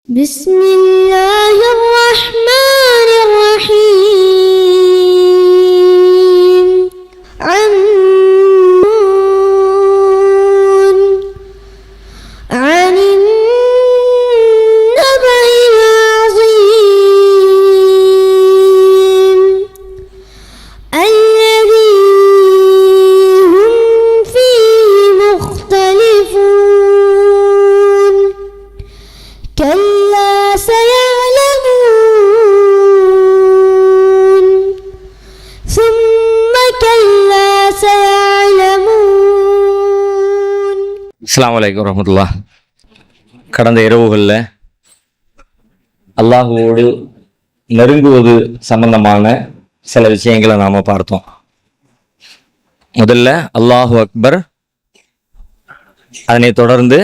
بسم الله الرحمن الرحيم عن النبأ العظيم الذي هم فيه مختلفون كلا سيعلمون ثم كلا سيعلمون. அஸ்ஸலாமு அலைக்கும் வரஹ்மத்துல்லாஹ். கடந்த இரவுகளில் அல்லாஹுவோடு நெருங்குவது சம்பந்தமான சில விஷயங்களை நாம் பார்த்தோம். முதல்ல அல்லாஹு அக்பர், அதனை தொடர்ந்து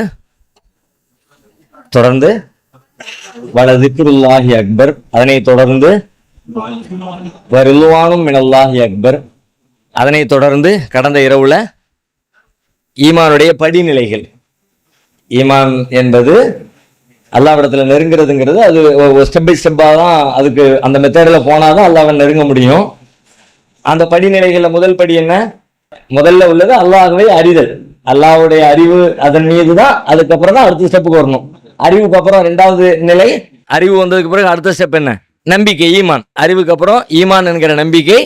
வலதிக்ருல்லாஹி அக்பர், அதனை தொடர்ந்து வரில்வானும் மினல்லாஹி அக்பர், அதனை தொடர்ந்து கடந்த இரவுல ஈமானுடைய படிநிலைகள். ஈமான் என்பது அல்லாஹ்விடத்துல நெருங்கிறதுங்கிறது அது ஸ்டெப் பை ஸ்டெப்பாக தான், அதுக்கு அந்த மெத்தடில் போனாதான் அல்லாஹ்வை நெருங்க முடியும். அந்த படிநிலைகளில் முதல் படி என்ன? முதல்ல உள்ளது அல்லாஹ்வை அறிதல், அல்லாஹ்வுடைய அறிவு, அதன் மீது தான். அதுக்கப்புறம் தான் அடுத்த ஸ்டெப்புக்கு வரணும். அறிவுக்கு அப்புறம் ரெண்டாவது நிலை, அறிவு வந்ததுக்கு பிறகு அடுத்த ஸ்டெப் என்ன? நம்பிக்கை, ஈமான். அறிவுக்கு அப்புறம் ஈமான் என்கிற நம்பிக்கை,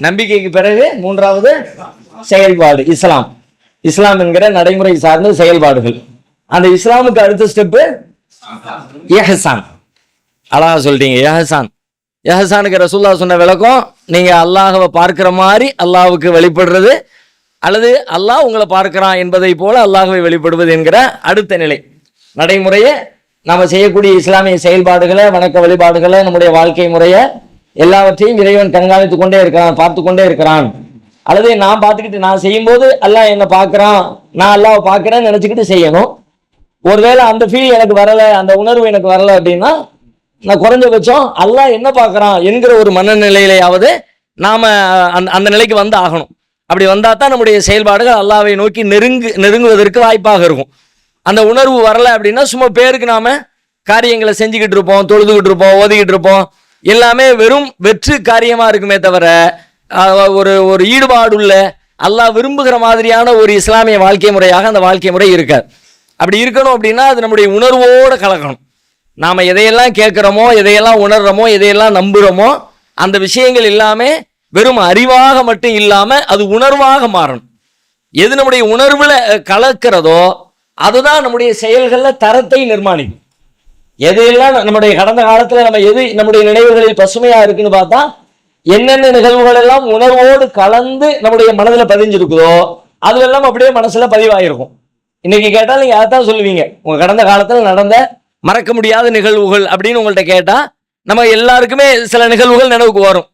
நம்பிக்கைக்கு பிறகு மூன்றாவது செயல்பாடு இஸ்லாம். இஸ்லாம் என்கிற நடைமுறை சார்ந்த செயல்பாடுகள். அந்த இஸ்லாமுக்கு அடுத்த ஸ்டெப்பு இஹ்சான். அழகா சொல்றீங்க, இஹ்சான். இஹ்சானுக்கு ரசூலுல்லாஹ் சொன்ன விளக்கம், நீங்க அல்லாஹ்வை பார்க்கிற மாதிரி அல்லாஹ்வுக்கு வெளிப்படுறது, அல்லது அல்லாஹ் உங்களை பார்க்கிறான் என்பதை போல அல்லாஹ்வை வெளிப்படுவது என்கிற அடுத்த நிலை. நடைமுறையை நாம செய்யக்கூடிய இஸ்லாமிய செயல்பாடுகளை, வணக்க வழிபாடுகளை, நம்முடைய வாழ்க்கை முறையை எல்லாவற்றையும் இறைவன் கண்காணித்து கொண்டே இருக்கிறான், பார்த்து கொண்டே இருக்கிறான். அல்லது நான் பார்த்துக்கிட்டு நான் செய்யும்போது அல்லாஹ் என்ன பார்க்குறான், நான் அல்லாஹ்வை பார்க்குறேன்னு நினச்சிக்கிட்டு செய்யணும். ஒருவேளை அந்த ஃபீல் எனக்கு வரலை, அந்த உணர்வு எனக்கு வரலை அப்படின்னா, நான் குறைஞ்சபட்சம் அல்லாஹ் என்ன பார்க்குறான் என்கிற ஒரு மனநிலையிலேயாவது நாம அந்த நிலைக்கு வந்து ஆகணும். அப்படி வந்தால் தான் நம்முடைய செயல்பாடுகள் அல்லாஹ்வை நோக்கி நெருங்குவதற்கு வாய்ப்பாக இருக்கும். அந்த உணர்வு வரலை அப்படின்னா சும்மா பேருக்கு நாம காரியங்களை செஞ்சுக்கிட்டு இருப்போம், தொழுதுகிட்டு இருப்போம், ஓதிக்கிட்டு இருப்போம். எல்லாமே வெறும் வெற்று காரியமா இருக்குமே தவிர ஒரு ஈடுபாடுள்ள அல்லாஹ் விரும்புகிற மாதிரியான ஒரு இஸ்லாமிய வாழ்க்கை முறையாக அந்த வாழ்க்கை முறை இருக்காது. அப்படி இருக்கணும் அப்படின்னா அது நம்முடைய உணர்வோடு கலக்கணும். நாம் எதையெல்லாம் கேட்குறோமோ, எதையெல்லாம் உணர்றோமோ, எதையெல்லாம் நம்புகிறோமோ, அந்த விஷயங்கள் எல்லாமே வெறும் அறிவாக மட்டும் இல்லாமல் அது உணர்வாக மாறணும். எது நம்முடைய உணர்வில் கலக்கிறதோ அதுதான் நம்முடைய செயல்களில் தரத்தை நிர்மாணிக்கும். எதையெல்லாம் நம்முடைய கடந்த காலத்தில் நம்ம எது நம்முடைய நினைவுகளில் பசுமையாக இருக்குன்னு பார்த்தா, என்னென்ன நிகழ்வுகள் எல்லாம் உணர்வோடு கலந்து நம்முடைய மனதில் பதிஞ்சிருக்குதோ அதுவெல்லாம் அப்படியே மனசுல பதிவாயிருக்கும். இன்னைக்கு கேட்டால் நீங்க அதான் சொல்லுவீங்க, உங்க கடந்த காலத்தில் நடந்த மறக்க முடியாத நிகழ்வுகள் அப்படின்னு உங்கள்கிட்ட கேட்டா நம்ம எல்லாருக்குமே சில நிகழ்வுகள் நினைவுக்கு வரும்.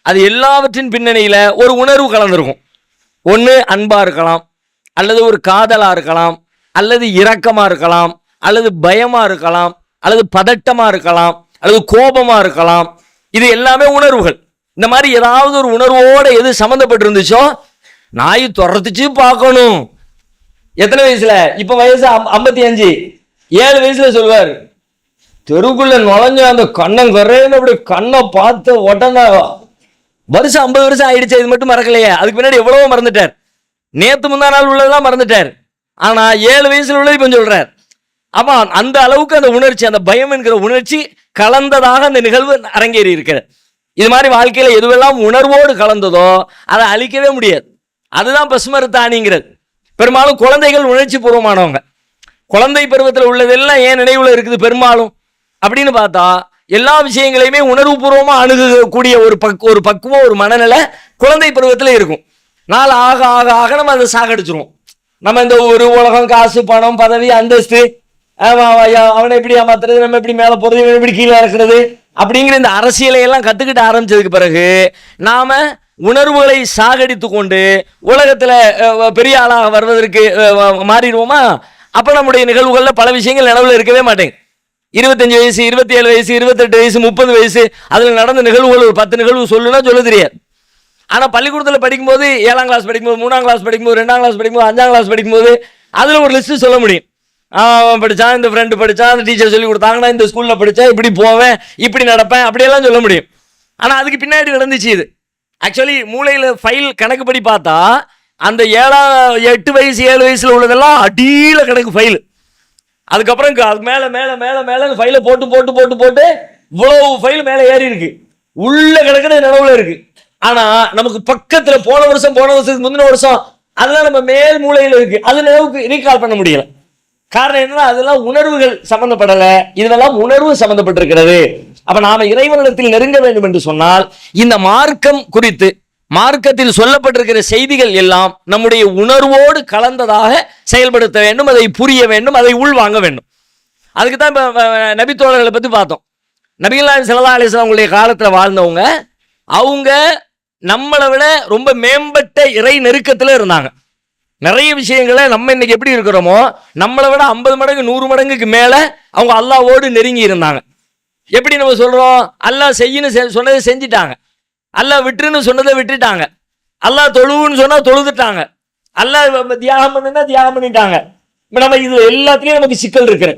அது எல்லாவற்றின் பின்னணியில ஒரு உணர்வு கலந்துருக்கும். ஒன்று அன்பா இருக்கலாம், அல்லது ஒரு காதலா இருக்கலாம், அல்லது இரக்கமா இருக்கலாம், அல்லது பயமா இருக்கலாம், அல்லது பதட்டமா இருக்கலாம், அல்லது கோபமா இருக்கலாம். இது எல்லாமே உணர்வுகள். இந்த மாதிரி ஏதாவது ஒரு உணர்வோட எது சம்மந்தப்பட்டு இருந்துச்சோ நாய் துரத்துச்சு பார்க்கணும். எத்தனை வயசுல? இப்ப வயசு 55. 7 வயசுல சொல்லுவார், தெருக்குள்ள நுழைஞ்ச அந்த கண்ணன் கரையில அப்படி கண்ணை பார்த்து உடனே வருஷம் 50 வருஷம் ஆயிடுச்சு. இது மட்டும் மறக்கலையே, அதுக்கு பின்னாடி எவ்வளவோ மறந்துட்டார். நேத்து முந்தா நாள் உள்ளதெல்லாம் மறந்துட்டார். ஆனா 7 வயசுல உள்ளது இப்ப சொல்றார். அப்ப அந்த அளவுக்கு அந்த உணர்ச்சி, அந்த பயம் என்கிற உணர்ச்சி கலந்ததாக அந்த நிகழ்வு அரங்கேறி இருக்கிறது. இது மாதிரி வாழ்க்கையில எதுவெல்லாம் உணர்வோடு கலந்ததோ அதை அழிக்கவே முடியாது. அதுதான் பசுமருத்தானிங்கிறது. பெரும்பாலும் குழந்தைகள் உணர்ச்சி பூர்வமானவங்க. குழந்தை பருவத்தில் உள்ளதெல்லாம் ஏன் நினைவுல இருக்குது பெரும்பாலும் அப்படின்னு பார்த்தா, எல்லா விஷயங்களையுமே உணர்வு பூர்வமா அணுகக்கூடிய ஒரு பக்குவம், ஒரு மனநிலை குழந்தை பருவத்துல இருக்கும். நாள் ஆக ஆக ஆக நம்ம அதை சாகடிச்சிருவோம். நம்ம இந்த ஒரு உலகம், காசு, பணம், பதவி, அந்தஸ்து, அவனை எப்படி ஏமாத்துறது, நம்ம எப்படி மேலே போறது, இவன் எப்படி கீழே இறக்குறது அப்படிங்கிற இந்த அரசியலை எல்லாம் கத்துக்கிட்டு ஆரம்பிச்சதுக்கு பிறகு நாம உணர்வுகளை சாகடித்து கொண்டு உலகத்துல பெரிய ஆளாக வருவதற்கு மாறிடுவோமா? அப்ப நம்முடைய நிகழ்வுகள்ல பல விஷயங்கள் நினைவுல இருக்கவே மாட்டேங்க. 25 வயசு, 27 வயசு, 28 வயசு, 30 வயசு, அதுல நடந்த நிகழ்வுகள் ஒரு 10 நிகழ்வு சொல்லுன்னா சொல்ல தெரியாது. ஆனா பள்ளிக்கூடத்தில் படிக்கும்போது, 7ஆம் கிளாஸ் படிக்கும்போது, 3ஆம் கிளாஸ் படிக்கும்போது, 2ஆம் கிளாஸ் படிக்கும்போது, 5ஆம் கிளாஸ் படிக்கும்போது அதுல ஒரு லிஸ்ட் சொல்ல முடியும். அவன் படித்தான், இந்த ஃப்ரெண்டு படித்தான், அந்த டீச்சர் சொல்லி கொடுத்தாங்கன்னா இந்த ஸ்கூலில் படித்தேன், இப்படி போவேன், இப்படி நடப்பேன், அப்படியெல்லாம் சொல்ல முடியும். ஆனால் அதுக்கு பின்னாடி நடந்துச்சு இது. ஆக்சுவலி மூளையில் ஃபைல் கணக்குப்படி பார்த்தா அந்த 8 வயசு 7 வயசில் உள்ளதெல்லாம் அடியில் கிடக்கு ஃபைல். அதுக்கப்புறம் அதுக்கு மேலே மேலே மேலே மேலே அந்த ஃபைலை போட்டு போட்டு போட்டு போட்டு இவ்வளவு ஃபைல் மேலே ஏறி இருக்கு, உள்ள கிடக்குறது நினைவுல இருக்கு. ஆனால் நமக்கு பக்கத்தில் போன வருஷத்துக்கு முந்தின வருஷம் அதெல்லாம் நம்ம மேல் மூளையில் இருக்கு, அது நினைவுக்கு ரீகால் பண்ண முடியல. காரணம் என்னன்னா அதெல்லாம் உணர்வுகள் சம்பந்தப்படலை, இதெல்லாம் உணர்வு சம்பந்தப்பட்டிருக்கிறது. அப்ப நாம இறைவனிடத்தில் நெருங்க வேண்டும் என்று சொன்னால் இந்த மார்க்கம் குறித்து மார்க்கத்தில் சொல்லப்பட்டிருக்கிற செய்திகள் எல்லாம் நம்முடைய உணர்வோடு கலந்ததாக செயல்படுத்த வேண்டும், அதை புரிய வேண்டும், அதை உள்வாங்க வேண்டும். அதுக்கு தான் இப்போ நபித்தோழர்களை பற்றி பார்த்தோம். நபிகள் நாயகம் ஸல்லல்லாஹு அலைஹி வஸல்லம் அவங்களுடைய காலத்தில் வாழ்ந்தவங்க, அவங்க நம்மளை விட ரொம்ப மேம்பட்ட இறை நெருக்கத்தில் இருந்தாங்க. நிறைய விஷயங்களை நம்ம இன்னைக்கு எப்படி இருக்கிறோமோ நம்மளை விட 50 மடங்கு 100 மடங்குக்கு மேலே அவங்க அல்லாஹ்வோடு நெருங்கி இருந்தாங்க. எப்படி நம்ம சொல்கிறோம், அல்லாஹ் செய்யணும் சொன்னதை செஞ்சிட்டாங்க, அல்லாஹ் விட்டுருன்னு சொன்னதை விட்டுட்டாங்க, அல்லாஹ் தொழுவுன்னு சொன்னால் தொழுதுட்டாங்க, அல்லாஹ் தியாகம் பண்ணுன்னா தியாகம் பண்ணிட்டாங்க. இப்போ நம்ம இது எல்லாத்துலேயும் நமக்கு சிக்கல் இருக்குது.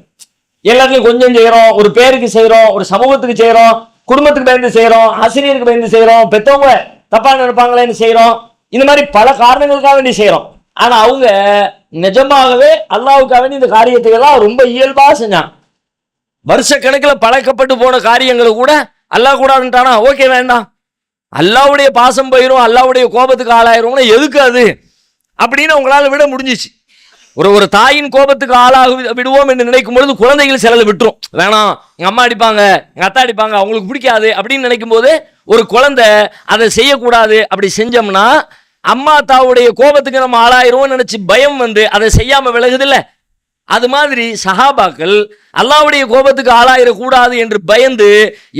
எல்லாத்துலையும் கொஞ்சம் செய்கிறோம், ஒரு பேருக்கு செய்கிறோம், ஒரு சமூகத்துக்கு செய்கிறோம், குடும்பத்துக்கு பயந்து செய்கிறோம், ஆசிரியருக்கு பயந்து செய்கிறோம், பெற்றவங்க தப்பாக நினைப்பாங்களேன்னு செய்கிறோம். இந்த மாதிரி பல காரணங்களுக்காக வேண்டி செய்கிறோம். ஆனால் அவங்க நிஜமாகவே அல்லாஹ்வுக்காக வேண்டி இந்த காரியத்தை எல்லாம் ரொம்ப இயல்பாக செஞ்சாங்க. வருஷக்கணக்கில் பழக்கப்பட்டு போன காரியங்களை கூட அல்லாஹ் கூடாதுன்ட்டானா ஓகே வேண்டாம், அல்லாஹ்வுடைய பாசம் போயிடும், அல்லாஹ்வுடைய கோபத்துக்கு ஆளாயிரும்னா எதுக்கு அது அப்படின்னு அவங்களால விட முடிஞ்சிச்சு. ஒரு தாயின் கோபத்துக்கு ஆளாக விடுவோம் என்று நினைக்கும் பொழுது குழந்தைகள் சிலது விட்டுரும், வேணாம் எங்கள் அம்மா அடிப்பாங்க, எங்கள் அத்தா அடிப்பாங்க, அவங்களுக்கு பிடிக்காது அப்படின்னு நினைக்கும் போது ஒரு குழந்தை அதை செய்யக்கூடாது. அப்படி செஞ்சோம்னா அம்மா அத்தாவுடைய கோபத்துக்கு நம்ம ஆளாயிருவோம் நினைச்சு பயம் வந்து அதை செய்யாம விலகுதில்ல. அது மாதிரி சஹாபாக்கள் அல்லாஹ்வுடைய கோபத்துக்கு ஆளாயிடக்கூடாது என்று பயந்து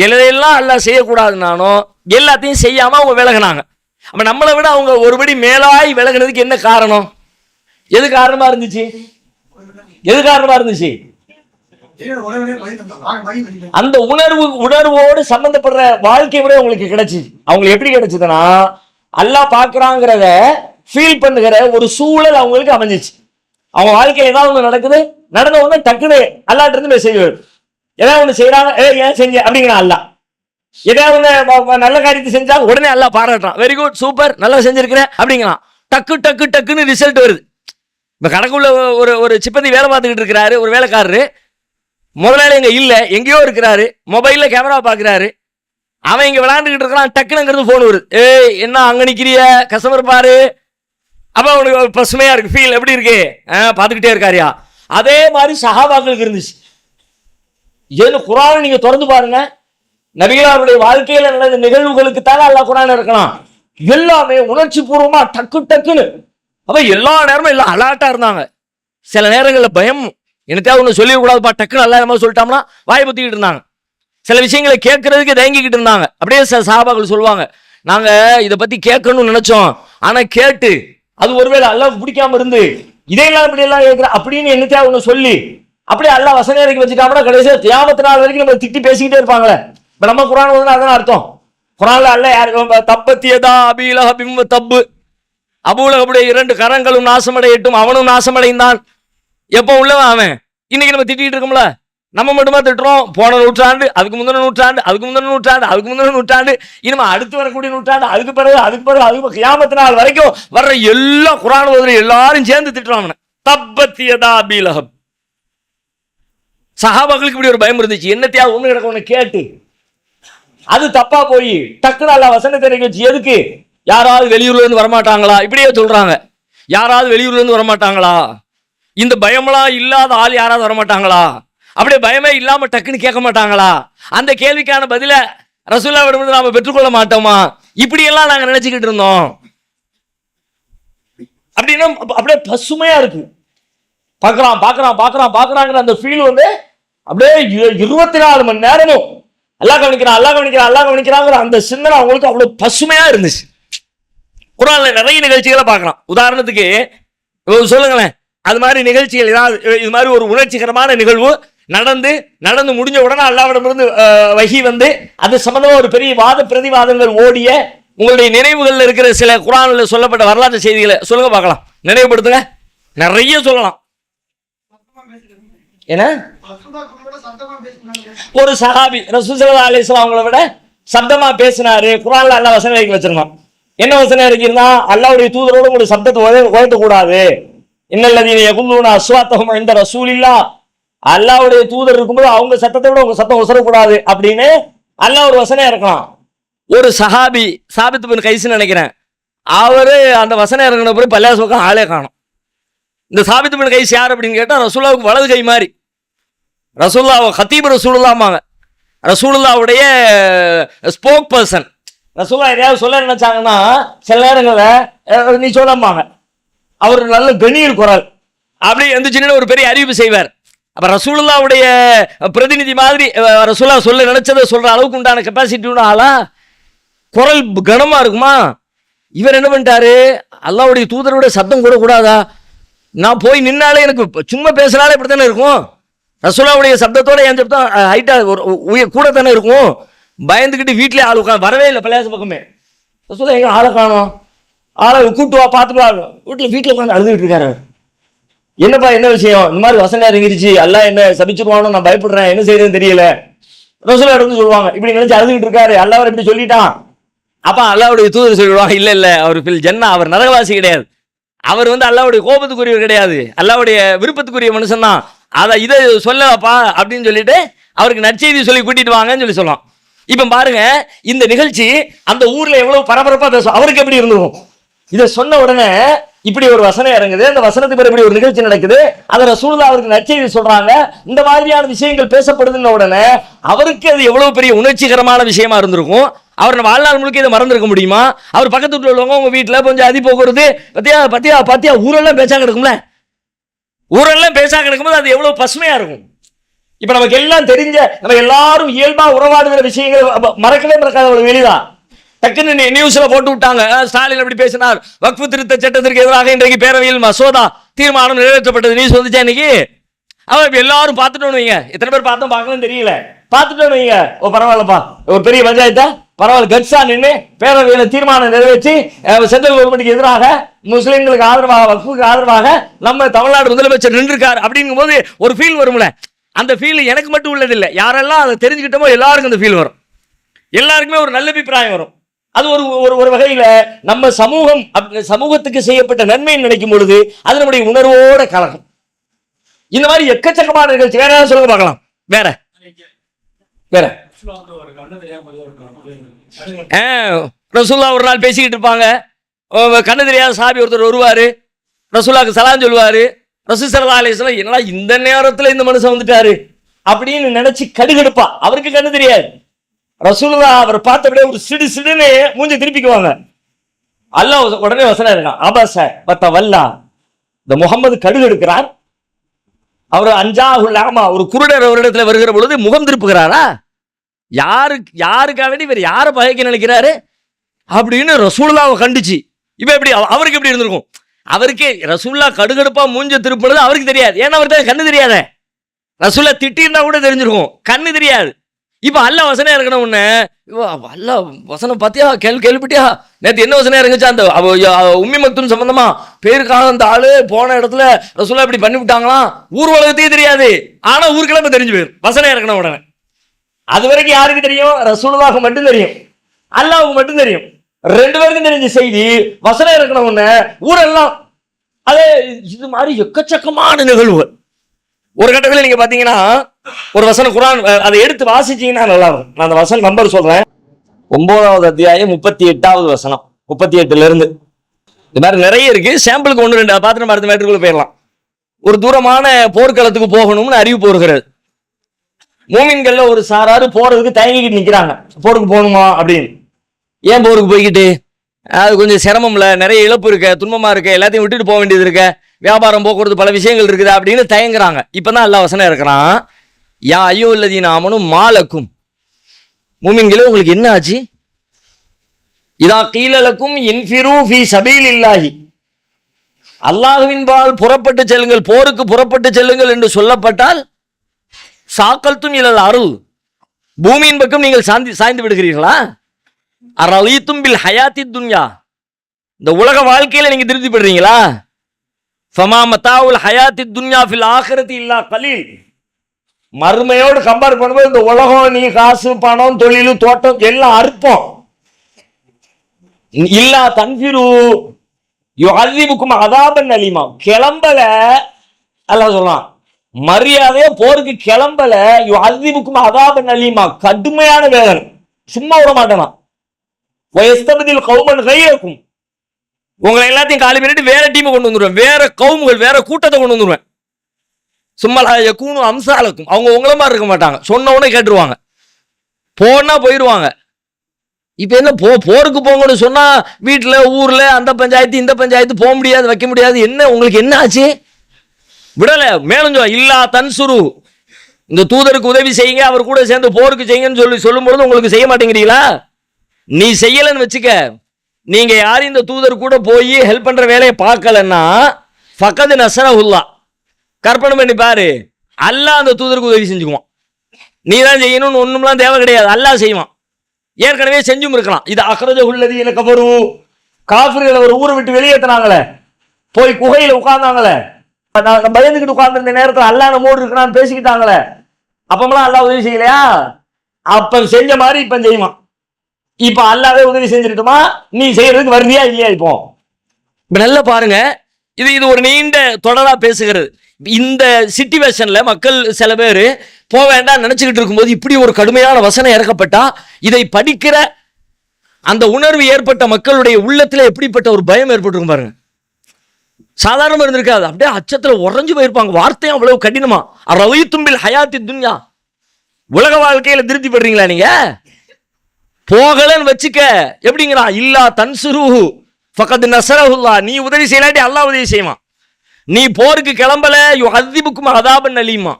எல்லாம் அல்லாஹ் செய்யக்கூடாதுனானோ எல்லாத்தையும் செய்யாம அவங்க விலகினாங்க. அப்ப நம்மளை விட அவங்க ஒருபடி மேலாய் விலகினதுக்கு என்ன காரணம்? எது காரணமா இருந்துச்சு? அந்த உணர்வோடு சம்பந்தப்படுற வாழ்க்கை விட உங்களுக்கு கிடைச்சு. அவங்களுக்கு எப்படி கிடைச்சதுன்னா அல்லாஹ் பார்க்கறாங்கிறத ஃபீல் பண்ணுகிற ஒரு சூழல் அவங்களுக்கு அமைஞ்சிச்சு. அவங்க வாழ்க்கையில் ஏதாவது ஒன்று நடக்குது, நடந்த உடனே டக்குன்னு அல்லாஹ்ட்ட இருந்து மெசேஜ் வரும். ஏதாவது ஒன்று செய்யறாங்க, ஏன் செஞ்ச அப்படிங்கிறான் அல்லாஹ். ஏதாவது ஒன்று நல்ல காரியத்தை செஞ்சா உடனே அல்லாஹ் பாராட்டுறான், வெரி குட் சூப்பர் நல்லா செஞ்சிருக்கிறேன் அப்படிங்கிறான். டக்குன்னு ரிசல்ட் வருது. இப்போ கணக்குள்ள ஒரு சிப்பந்தி வேலை பார்த்துக்கிட்டு இருக்கிறாரு, ஒரு வேலைக்காரரு. முதலாளி இங்கே இல்லை, எங்கேயோ இருக்கிறாரு, மொபைலில் கேமரா பார்க்குறாரு. அவன் இங்கே விளையாண்டுக்கிட்டு இருக்கிறான், டக்குனுங்கிறது ஃபோன் வருது, என்ன அங்கே நிற்கிறிய கஸ்டமர் பாரு. அப்போ அவனுக்கு பசுமையாக இருக்கு, ஃபீல் எப்படி இருக்கு, பார்த்துக்கிட்டே இருக்காரியா. அதே மாதிரி சஹாபாக்களுக்கு இருந்துச்சு. ஏன்னு குர்ஆனை நீங்கள் திறந்து பாருங்க, நபிகளாருடைய வாழ்க்கையில் நடந்த நிகழ்வுகளுக்கு தானே அல்லாஹ் குர்ஆன் இருக்கலாம். எல்லாமே உணர்ச்சி பூர்வமா டக்குன்னு. அப்போ எல்லா நேரமும் எல்லாம் அலர்ட்டாக இருந்தாங்க. சில நேரங்களில் பயம், என்னத்தையாவது ஒன்று சொல்லிடக்கூடாதுப்பா, டக்குன்னு அல்லா நம்ம சொல்லிட்டோம்னா வாயை பற்றிக்கிட்டு இருந்தாங்க. சில விஷயங்களை கேட்கறதுக்கு தயங்கிக்கிட்டு இருந்தாங்க. அப்படியே சில சஹாபாக்கள் சொல்லுவாங்க, நாங்கள் இதை பற்றி கேட்கணும்னு நினச்சோம், ஆனால் கேட்டு அது ஒருவேளை அல்லாஹ்வுக்கு பிடிக்காம இருந்து இதையெல்லாம் இப்படியெல்லாம் கேட்குற அப்படின்னு என்னத்தையாவது ஒன்று சொல்லி அப்படியே அல்லாஹ் வசனம் இறக்கி வச்சுட்டாங்கன்னா கடைசியாக கியாமத் நாள் வரைக்கும் நம்ம திட்டி பேசிக்கிட்டே இருப்பாங்களே. இப்போ நம்ம குர்ஆன் ஓதுனா அதான் அர்த்தம். குர்ஆன்ல அல்லாஹ் யாருக்கு தப்பத்தியதா அபீலஹபிம் தப்பு, அபூலஹபுடைய 2 கரங்களும் நாசமடையட்டும், அவனும் நாசமடைந்தான். எப்போ உள்ளவன் அவன். இன்னைக்கு நம்ம திட்டிகிட்டு இருக்கோம்ல, நம்ம மட்டுமா திட்டுறோம். போன நூற்றாண்டு, அதுக்கு முந்தின நூற்றாண்டு, அதுக்கு முந்தின நூற்றாண்டு, அதுக்கு முந்தின நூற்றாண்டு, இனிமே அடுத்து வரக்கூடிய நூற்றாண்டு, அதுக்கு பிறகு கியாமத் நாள் வரைக்கும் வர்ற எல்லா குர்ஆன் ஓதுற எல்லாரும் சேர்ந்து திட்டுறோம் அவனை. தப்பத்தியதா அபீலஹப். சஹாபாக்களுக்கு இப்படி ஒரு பயம் இருந்துச்சு, என்னத்தையா ஒண்ணு கிடக்க ஒண்ணு கேட்டு அது தப்பா போய் டக்குனு அல்லாஹ் வசனத்தை இறக்கி வச்சு, எதுக்கு யாராவது வெளியூர்ல இருந்து வரமாட்டாங்களா, இப்படியே சொல்றாங்க. யாராவது வெளியூர்ல இருந்து வரமாட்டாங்களா, இந்த பயமெல்லாம் இல்லாத ஆள் யாராவது வரமாட்டாங்களா, அப்படியே பயமே இல்லாம டக்குன்னு கேட்க மாட்டாங்களா, அந்த கேள்விக்கான பதில ரசூலுல்லாஹ்விடம் நாம பெற்றுக்கொள்ள மாட்டோமா, இப்படியெல்லாம் நாங்க நினைச்சுக்கிட்டு இருந்தோம். அப்படின்னா அப்படியே பசுமையா இருக்கு. பார்க்கறாங்கிற அந்த ஃபீல் வந்து அப்படியே 24 மணி நேரமும் அல்லாஹ் கவனிக்கிறாங்கிற அந்த சிந்தனை அவங்களுக்கு அவ்வளவு பசுமையா இருந்துச்சு. குர்ஆன்ல நிறைய நிகழ்ச்சிகளை பார்க்கலாம். உதாரணத்துக்கு சொல்லுங்களேன், அது மாதிரி நிகழ்ச்சிகள் ஏதாவது இது மாதிரி ஒரு உணர்ச்சிகரமான நிகழ்வு நடந்து முடிஞ்ச உடனே அல்லாஹ்விடமிருந்து வஹி வந்து அது சம்பந்தமா ஒரு பெரிய வாத பிரதிவாதங்கள் ஓடிய உங்களுடைய நினைவுகளில் இருக்கிற சில குர்ஆனில் சொல்லப்பட்ட வரலாற்று செய்திகளை சொல்லுங்க பார்க்கலாம், நினைவுபடுத்துங்க. நிறைய சொல்லலாம். ஏன்னா ஒரு சஹாபி ரசூல் ஸல்லல்லாஹு அலைஹி வஸல்லம் அவங்கள விட சப்தமா பேசினாரு. குர்ஆன்ல அல்லாஹ் வசனம் இறக்கி வச்சிருந்தான். என்ன வசனம் இறக்கியிருந்தா, அல்லாஹ்வுடைய தூதரோட ஒரு சப்தத்தை உயர்த்த கூடாது. இன்னல்லதீன யகுல்லூன அஸ்வாத்தஹும் இன்த ரசூலில்லாஹ், அல்லாஹ்வுடைய தூதர் இருக்கும்போது அவங்க சத்தத்தை விட உங்க சத்தம் உசரக்கூடாது அப்படின்னு அல்லாஹ் ஒரு வசனம் இறக்கலாம். ஒரு சஹாபி சாபித் பின் கைஸ்னு நினைக்கிறேன், அவரு அந்த வசனம் இறங்கின பிறகு பள்ளியாச பக்கம் ஆளே காணும். இந்த சாபித் பின் கைஸ் யார் அப்படின்னு கேட்டா, ரசூலுல்லாவுக்கு வலது கை மாதிரி. ரசூலுல்லாஹ் ஹத்தீப் ரசூலுல்லாஹ்மாங்க, ரசூலுல்லாவுடைய ஸ்போக் பர்சன். ரசூலுல்லாஹ் எதையாவது சொல்ல நினைச்சாங்கன்னா சில நேரங்களில் நீ சொல்லம்பாங்க. அவர் நல்ல கணீர் குரல் அப்படி எந்திரிச்சுன்னு ஒரு பெரிய அறிவிப்பு செய்வார். அப்ப ரசூலுல்லாவுடைய பிரதிநிதி மாதிரி ரசூலுல்லாஹ் சொல்ல நினைச்சதை சொல்ற அளவுக்கு உண்டான கெப்பாசிட்டி ஆளா, குரல் கனமா இருக்குமா. இவர் என்ன பண்ணிட்டாரு, அல்லாஹ்வுடைய தூதரோட சத்தம் கூட கூடாதா, நான் போய் நின்னாலே எனக்கு சும்மா பேசினாலே இப்படித்தானே இருக்கும், ரசூலுல்லாவுடைய சப்தத்தோட என் சப்தம் ஹைட்டா கூட தானே இருக்கும். பயந்துக்கிட்டு வீட்டிலே ஆள் உட்காந்து வரவே இல்லை பள்ளியாச பக்கமே. ரசூலுல்லாஹ் எங்க ஆளை காணோம், ஆளை கூட்டு வா பார்த்துட்டு வா. வீட்டில் உட்காந்து அழுதுகிட்டு இருக்காரு. என்னப்பா என்ன விஷயம், இந்த மாதிரி வசனம் இறங்கிருச்சு, அல்லாஹ் என்ன சபிச்சிருவானோ நான் பயப்படுறேன், என்ன செய்யறதுன்னு தெரியல. ரசூலுல்லாஹ் இருந்து சொல்லுவாங்க, இப்படி நினைச்சு அழுதுகிட்டு இருக்காரு, அல்லாஹ் இப்படி சொல்லிட்டான். அப்ப அல்லாஹ்வுடைய தூதர் சொல்லிடுவாங்க, இல்ல இல்ல அவர் ஃபில் ஜன்னா, அவர் நரகவாசி கிடையாது, அவர் அல்லாஹ்வுடைய கோபத்துக்குரியவர் கிடையாது, அல்லாஹ்வுடைய விருப்பத்துக்குரிய மனுஷன் தான், அதை இதை சொல்லப்பா அப்படின்னு சொல்லிட்டு அவருக்கு நற்செய்தி சொல்லி கூட்டிட்டு வாங்கன்னு சொல்லி சொல்லுவான். இப்ப பாருங்க, இந்த நிகழ்ச்சி அந்த ஊர்ல எவ்வளவு பரபரப்பா பேசும், அவருக்கு எப்படி இருந்திருக்கும். இதை சொன்ன உடனே இப்படி ஒரு வசனம் இறங்குது, அந்த வசனத்துக்கு பிறகு இப்படி ஒரு நிகழ்ச்சி நடக்குது, அதை ரசூலுல்லாஹ் அவருக்கு நற்செய்தி சொல்றாங்க, இந்த மாதிரியான விஷயங்கள் பேசப்படுதுன்ன உடனே அவருக்கு அது எவ்வளவு பெரிய உணர்ச்சிகரமான விஷயமா இருந்திருக்கும். அவர் வாழ்நாள் முழுக்க இதை மறந்துருக்க முடியுமா? அவர் பக்கத்து வீட்டில் உள்ளவங்க உங்க வீட்டில் கொஞ்சம் அதி போக்குறது பத்தியா பத்தியா பத்தியா ஊரெல்லாம் பேச்சா கிடக்கும்ல, ஊரெல்லாம் பேச்சா கிடக்கும்போது அது எவ்வளவு பசுமையா இருக்கும். இப்ப நமக்கு எல்லாம் தெரிஞ்ச, நம்ம எல்லாரும் இயல்பா உறவாடுகிற விஷயங்கள் மறக்கவே மறக்காத ஒரு வெளிதான். டக்குன்னு நியூஸ்ல போட்டு விட்டாங்க, ஸ்டாலின் அப்படி பேசினார், வக்ஃபு திருத்த சட்டத்திற்கு எதிராக இன்றைக்கு பேரவையில் மசோதா தீர்மானம் நிறைவேற்றப்பட்டது, நியூஸ் வந்துச்சா இன்னைக்கு. அவன் எல்லாரும் பார்த்துட்டோன்னு வைங்க, எத்தனை பேர் பார்த்தோம் பார்க்கணும் தெரியல, பார்த்துட்டோன்னு வைங்க, ஓ பரவாயில்லப்பா ஒரு பெரிய பஞ்சாயத்தா பரவாயில்ல கட்சா நின்று பேரவையில தீர்மானம் நிறைவேற்றி சென்ட்ரல் கவர்மெண்ட்டுக்கு எதிராக முஸ்லிம்களுக்கு ஆதரவாக வக்ஃபுக்கு ஆதரவாக நம்ம தமிழ்நாடு முதலமைச்சர் நின்றுருக்கார் அப்படிங்கும் போது ஒரு ஃபீல் வரும்ல. அந்த ஃபீல் எனக்கு மட்டும் உள்ளதில்லை, யாரெல்லாம் அதை தெரிஞ்சுக்கிட்டோமோ எல்லாருக்கும் அந்த ஃபீல் வரும், எல்லாருக்குமே ஒரு நல்ல அபிப்பிராயம் வரும். அது ஒரு ஒரு வகையில நம்ம சமூகத்துக்கு செய்யப்பட்ட நன்மையை நினைக்கும் பொழுது அது நம்முடைய உணர்வோட கலகம். இந்த மாதிரி எக்கச்சக்கமான நிகழ்ச்சி வேற ஏதாவது சொல்லுங்க பார்க்கலாம். வேற வேற ரசூலுல்லாஹ் ஒரு நாள் பேசிக்கிட்டு இருப்பாங்க, கண்ணு தெரியாத சாபி ஒருத்தர் வருவாரு, ரசூலுல்லாஹ்க்கு சலாம் சொல்லுவாரு. ரசூல் ஸல்லல்லாஹு அலைஹி வஸல்லம் என்னடா இந்த நேரத்துல இந்த மனுஷன் வந்துட்டாரு அப்படின்னு நினைச்சு கடுகடுப்பா, அவருக்கு கண்ணு தெரியாது. ரசூலுல்லாஹ் அவர் பார்த்தபடியே ஒரு சிடு சிடுன்னு மூஞ்சி திருப்பிக்குவாங்க. அல்லாஹ் உடனே வசனம் இருக்கான், அபஸ வத்தவல்லா, இந்த முகமது கடுகெடுக்கிறார், அவர் அஞ்சாஹுல் அமா, ஒரு குருடர் அவரிடத்துல வருகிற பொழுது முகம் திருப்புகிறாரா, யாருக்காக வேண்டி இவர் யாரை பகைக்க நினைக்கிறாரு அப்படின்னு ரசூலுல்லாஹ் கண்டிச்சு. இப்ப எப்படி அவருக்கு எப்படி இருந்திருக்கும், அவருக்கே ரசூலுல்லாஹ் கடுகடுப்பா மூஞ்ச திருப்பினது அவருக்கு தெரியாது, ஏன்னா அவருக்கு கண்ணு தெரியாத. ரசூலுல்லாஹ் திட்டிருந்தா கூட தெரிஞ்சிருக்கும், கண்ணு தெரியாது. இப்ப அல்லாஹ் வசனம் இறங்கின உடனே அல்லாஹ் வசனம் பாத்தியா கேள்விப்பட்டியா, நேற்று என்ன வசனம் இறங்குச்சா, அந்த உம்மி மக்தூம் சம்பந்தமா பேருக்காக அந்த ஆளு போன இடத்துல ரசூலுல்லாஹ் இப்படி பண்ணி விட்டாங்களாம், ஊர் உலகத்தையே தெரியாது, ஆனா ஊருக்கிழமை தெரிஞ்சு போயிரு வசனம் இறங்கின உடனே. அது வரைக்கும் யாருக்கு தெரியும், ரசூலுல்லாஹ்க்கு மட்டும் தெரியும், அல்லாஹ்வுக்கு மட்டும் தெரியும், ரெண்டு பேருக்கும் தெரிஞ்ச செய்தி வசனம் இறங்கின உடனே ஊரெல்லாம். அதே இது மாதிரி எக்கச்சக்கமான நிகழ்வுகள். ஒரு கட்டத்தில் நீங்க பாத்தீங்கன்னா ஒரு வசனம் குர்ஆன் அதை எடுத்து வாசிச்சீங்கன்னா நல்லா இருக்கும். நான் அந்த வசனம் நம்பர் சொல்றேன், 9வது அத்தியாயம் 38வது வசனம், 38ல இருந்து. இந்த மாதிரி நிறைய இருக்கு, சாம்பிளுக்கு 1-2 பார்த்து நம்ம அடுத்த மேட்டருக்குள்ள போயிடலாம். ஒரு தூரமான போர்க்களத்துக்கு போகணும்னு அறிவிப்பு வருகிறது. மூமின்கள்ல ஒரு சாராரு போறதுக்கு தயங்கிக்கிட்டு நிக்கிறாங்க, போருக்கு போகணுமா அப்படின்னு. ஏன் போருக்கு போய்கிட்டு, அது கொஞ்சம் சிரமம்ல, நிறைய இழப்பு இருக்க, துன்பமா இருக்க, எல்லாத்தையும் விட்டுட்டு போக வேண்டியது இருக்க, வியாபாரம் போக்குவரத்து பல விஷயங்கள் இருக்குது அப்படின்னு தயங்குறாங்க. இப்பதான் அல்லாஹ் வசனம் இருக்கிறான், யா அய்யுஹல்லதீன ஆமனு மாலக்கும், மூமின்களே உங்களுக்கு என்ன ஆச்சு, இதா கீலலக்கும் இன்ஃபிரு ஃபீ சபீலில்லாஹி, அல்லாஹ்வின் பால் புறப்பட்டு செல்லுங்கள், போருக்கு புறப்பட்டு செல்லுங்கள் என்று சொல்லப்பட்டால், சாக்கல்தும் இலல் அருள், பூமியின் பக்கம் நீங்கள் சாய்ந்து விடுகிறீர்களா, அரலீத்தும் பில் ஹயாத்தி துன்யா, இந்த உலக வாழ்க்கையில நீங்க திருப்திப்படுறீங்களா, ஃபமா மதாவுல் ஹயாத்தி துன்யா ஃபில் ஆகிரத்தி இல்லா கலீல், மறுமையோடு கம்பேர் பண்ணும்போது இந்த உலகம், நீ காசு, பணம், தொழில், தோட்டம் எல்லாம் அற்பம். இல்லா தன்பிரு யுஅذிபுக்கும் அதாபன் அலீமா. கிளம்பல அல்லாஹ் சொல்லலாம், மரியாதையா போருக்கு கிளம்பல, யுஅذிபுக்கும் அதாபன் அலீமா, கடுமையான வேதனை, சும்மா விட மாட்டானா. வயஸ்தபதில் கௌமன் கையக்கும், உங்களை எல்லாத்தையும் காலி பண்ணிட்டு வேற டீமை கொண்டு வந்துருவேன், வேற கவுமுகள், வேற கூட்டத்தை கொண்டு வந்துருவேன். சும்மலா யகூனு அம்சாலக்கும், அவங்க உங்கள மாதிரி இருக்க மாட்டாங்க, சொன்ன உடனே கேட்டுருவாங்க, போனா போயிடுவாங்க. இப்ப என்ன போருக்கு போங்கன்னு சொன்னா வீட்டுல ஊர்ல அந்த பஞ்சாயத்து இந்த பஞ்சாயத்து போக முடியாது, வைக்க முடியாது. என்ன உங்களுக்கு என்ன ஆச்சு? விடல. மேலும் இல்லா தன்சுரு, இந்த தூதருக்கு உதவி செய்யுங்க, அவர் கூட சேர்ந்து போருக்கு செய்யுங்கன்னு சொல்லும் பொழுது உங்களுக்கு செய்ய மாட்டேங்கிறீங்களா? நீ செய்யலன்னு வச்சுக்க, நீங்க யாரும் இந்த தூதர் கூட போய் ஹெல்ப் பண்ற வேலையை பார்க்கலன்னா ஃபகத் நஸரஹுல்லா, கற்பனை பண்ணி பாரு, அல்லாஹ் அந்த தூதருக்கு உதவி செஞ்சுக்குவான். நீ தான் செய்யணும்னு ஒண்ணும்லாம் தேவை கிடையாது, அல்லாஹ் செய்வான். ஏற்கனவே செஞ்சும் இருக்கலாம். இது அக்ரஜஹுல்லதீன கஃபரு, காஃபிர்களை ஒரு ஊரை விட்டு வெளியேற்றினாங்களே, போய் குகையில உட்கார்ந்தாங்களே, பயந்துக்கிட்டு உட்கார்ந்துருந்த நேரத்தில் அல்லாஹ் நம்மோடு இருக்கிறான்னு பேசிக்கிட்டாங்களே, அப்பமெல்லாம் அல்லாஹ் உதவி செய்யலையா? அப்ப செஞ்ச மாதிரி இப்ப செய்வான். இப்ப அல்லாஹ்வே உதவி செஞ்சிருட்டுமா? நீ செய்யறதுக்கு வருவியா இல்லையா? இப்போ இப்ப நல்லா பாருங்க, இது ஒரு நீண்ட தொடரா பேசுகிறது. இந்த சிச்சுவேஷன்ல மக்கள் சில பேர் போக வேண்டாம் நினைச்சுக்கிட்டு இருக்கும்போது இப்படி ஒரு கடுமையான வசனம் இறக்கப்பட்டா இதை படிக்கிற அந்த உணர்வு ஏற்பட்ட மக்களுடைய உள்ளத்துல எப்படிப்பட்ட ஒரு பயம் ஏற்பட்டிருக்கும் பாருங்க. சாதாரணமா இருந்திருக்காது, அப்படியே அச்சத்துல உறைஞ்சு போயிருப்பாங்க. வார்த்தையும் அவ்வளவு கடினமா. ரவீத்தும்பில் ஹயாத்தி துன்யா, உலக வாழ்க்கையில திருப்தி படுறீங்களா நீங்க? போகலன்னு வச்சுக்க, எப்படிங்கிறான்? இல்லா தன்சுருஹு ஃபகத் நஸரஹுல்லா, நீ உதவி செய்யலாட்டி அல்லாஹ் உதவி செய்வான். நீ போருக்கு கிளம்பல, யுஅذிபுக்கும் அதாபன் அலீமா,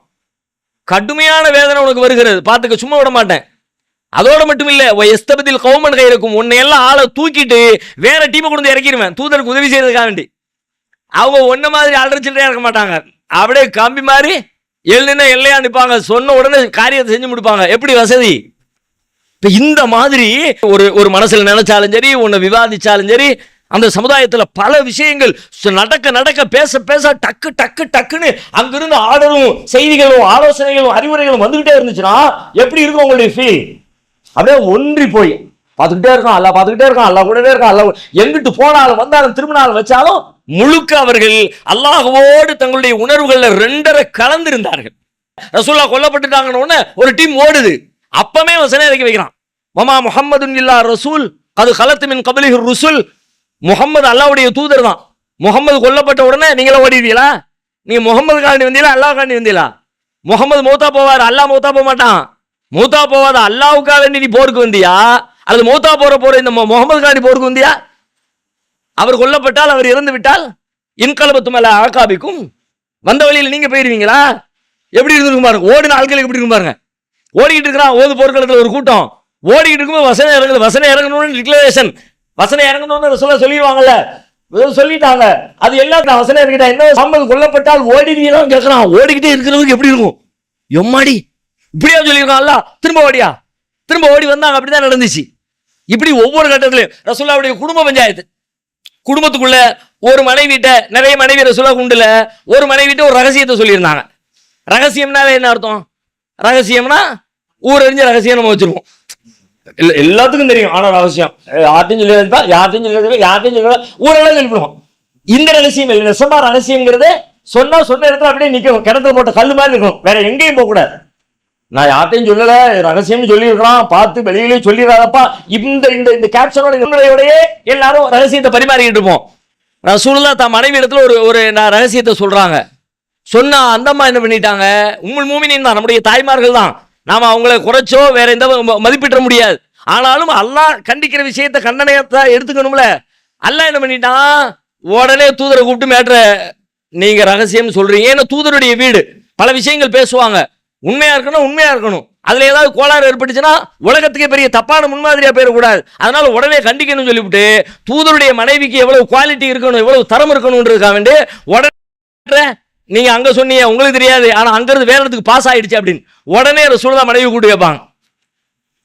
கடுமையான வேதனை உனக்கு வருகிறது, பார்த்துக்க, சும்மா விட மாட்டேன். அதோட மட்டும் இல்ல, வயஸ்தபதில் கௌமன் கைரக்கும், உன்னை எல்லாம் ஆளை தூக்கிட்டு வேற டீமை கொண்டு இறக்கிடுவேன் தூதருக்கு உதவி செய்யறதுக்காக வேண்டி. அவங்க ஒன்ன மாதிரி ஆல்ரெடி சில்லறையா இருக்க மாட்டாங்க, அப்படியே கம்பி மாதிரி எழுதுனா எல்லையா நிற்பாங்க, சொன்ன உடனே காரியத்தை செஞ்சு முடிப்பாங்க. எப்படி வசதி! இப்ப இந்த மாதிரி ஒரு மனசுல நினைச்சாலும் சரி, உன்னை விவாதிச்சாலும் சரி, அந்த சமுதாயத்துல பல விஷயங்கள் நடக்க பேச டக்கு டக்கு டக்குன்னு அங்கிருந்து ஆர்டரும் செய்திகளும் ஆலோசனைகளும் அறிவுரைகளும் வந்துகிட்டே இருந்துச்சுன்னா எப்படி இருக்கும் உங்களுடைய ஃபீல்? அப்படியே ஒன்றி போய் பார்த்துக்கிட்டே இருக்கான், அல்லா பார்த்துக்கிட்டே இருக்கான், அல்லா கூடவே இருக்கான், அல்லா எங்கிட்டு போனாலும் வந்தாலும் திரும்பினாலும் வச்சாலும் முழுக்க அவர்கள் அல்லாஹ்வோடு தங்களுடைய உணர்வுகள்ல ரெண்டரை கலந்திருந்தார்கள். ரசூலுல்லாஹ் கொல்லப்பட்டுட்டாங்கன்னு உடனே ஒரு டீம் ஓடுது. அப்பமே வசனம் இறக்கி வைக்கிறான், வமா முஹம்மதுன் இல்லா ரசூல் அது கலத்து மின் கபலிஹி ருசுல், முகமது அல்லாஹ்வுடைய தூதர் தான். முகமது கொல்லப்பட்ட உடனே நீங்களா ஓடிடுவீங்களா? நீங்க முகமது காண்டி வந்தீங்களா, அல்லாஹ் காண்டி வந்தீங்களா? முகமது மௌத்தா போவார், அல்லாஹ் மௌத்தா போக மாட்டான். மௌத்தா போவாத அல்லாஹ்வுக்காக வேண்டி நீ போருக்கு வந்தியா, அல்லது மௌத்தா போற இந்த முகமது காண்டி போருக்கு வந்தியா? அவர் கொல்லப்பட்டால், அவர் இறந்து விட்டால், இன்கலபத்தும் அல்ல ஆகாபிக்கும், வந்த வழியில் நீங்க போயிருவீங்களா? எப்படி இருந்திருக்கும் பாருங்க. ஓடின ஆட்களுக்கு எப்படி இருக்கும் பாருங்க. ஓடிக்கிட்டு இருக்கிறான் ஓது போர்க்களத்தில் ஒரு கூட்டம், ஓடிக்கிட்டு இருக்கும்போது வசனம் இறங்குது. வசனம் இறங்கணும்னு டிக்ளரேஷன், வசனம் இறங்கணும்னு சொல்லிடுவாங்கல்ல, சொல்லிட்டாங்க. அது எல்லாத்தையும் வசனம் இறங்கிட்டா என்ன, முகமது கொல்லப்பட்டால் ஓடிடுவீங்களான்னு கேட்கறான். ஓடிக்கிட்டே இருக்கிறவங்க எப்படி இருக்கும்? எம்மாடி இப்படியா சொல்லியிருக்கான்ல, திரும்ப ஓடியா, திரும்ப ஓடி வந்தாங்க. அப்படிதான் நடந்துச்சு. இப்படி ஒவ்வொரு கட்டத்திலையும் ரசூலுல்லாஹ்வுடைய குடும்ப பஞ்சாயத்து, குடும்பத்துக்குள்ள ஒரு மனைவிட்ட நிறைய மனைவி ரசூலுல்லாஹ் உண்டுல, ஒரு மனைவிட்ட ஒரு ரகசியத்தை சொல்லியிருந்தாங்க. ரகசியம்னால என்ன அர்த்தம்? ரகசியம்னா ஊரறிஞ்ச ரகசியம் நம்ம வச்சிருக்கோம், எல்லாத்துக்கும் தெரியும். ஆனா ரகசியம் யார்ட்டையும் சொல்லி யார்ட்டையும் சொல்ல ஊரெல்லாம் சொல்லிவிடுவோம். இந்த ரகசியம் இல்லை, நெசமா ரகசியங்கிறது சொன்ன இடத்துல அப்படியே நிக்கணும், கிணத்துல போட்ட கல்லு மாதிரி இருக்கணும், வேற எங்கேயும் போக கூடாது. நான் யார்ட்டையும் சொல்லல, ரகசியம் சொல்லி இருக்கலாம், பார்த்து வெளியிலே சொல்லிடாதப்பா. இந்த கேப்ஷனோடயே எல்லாரும் ரகசியத்தை பரிமாறிக்கிட்டு இருப்போம். ரசூலுல்லாஹ் தான் மனைவி இடத்துல ஒரு ரகசியத்தை சொல்றாங்க. சொன்னா அந்த அம்மா என்ன பண்ணிட்டாங்க, உம்முல் மூமினீன் தான், நம்முடைய தாய்மார்கள் தான், நாம அவங்களை குறைச்சோ வேற எந்த மதிப்பிட முடியாது. ஆனாலும் அல்லாஹ் கண்டிக்கிற விஷயத்தை கண்டனையத்தை எடுத்துக்கணும்ல. அல்லாஹ் என்ன பண்ணிட்டான், உடனே தூதரை கூப்பிட்டு மேட்ற நீங்க ரகசியம் சொல்றீங்க. ஏன்னா தூதருடைய வீடு, பல விஷயங்கள் பேசுவாங்க, உண்மையா இருக்கணும். அதுல ஏதாவது கோளாறு ஏற்பட்டுச்சுன்னா உலகத்துக்கே பெரிய தப்பான முன்மாதிரியா போயிடக்கூடாது. அதனால உடனே கண்டிக்கணும்னு சொல்லிவிட்டு தூதருடைய மனைவிக்கு எவ்வளவு குவாலிட்டி இருக்கணும், எவ்வளவு தரம் இருக்கணும்ன்றதுக்காக வேண்டி உடனே நீங்க அங்க சொன்னீங்க உங்களுக்கு தெரியாது, ஆனா அங்க இருந்து வேற இடத்துக்கு பாஸ் ஆயிடுச்சு அப்படின்னு உடனே ரசூலுல்லாஹ் மனைவி கூப்பிட்டு வைப்பாங்க.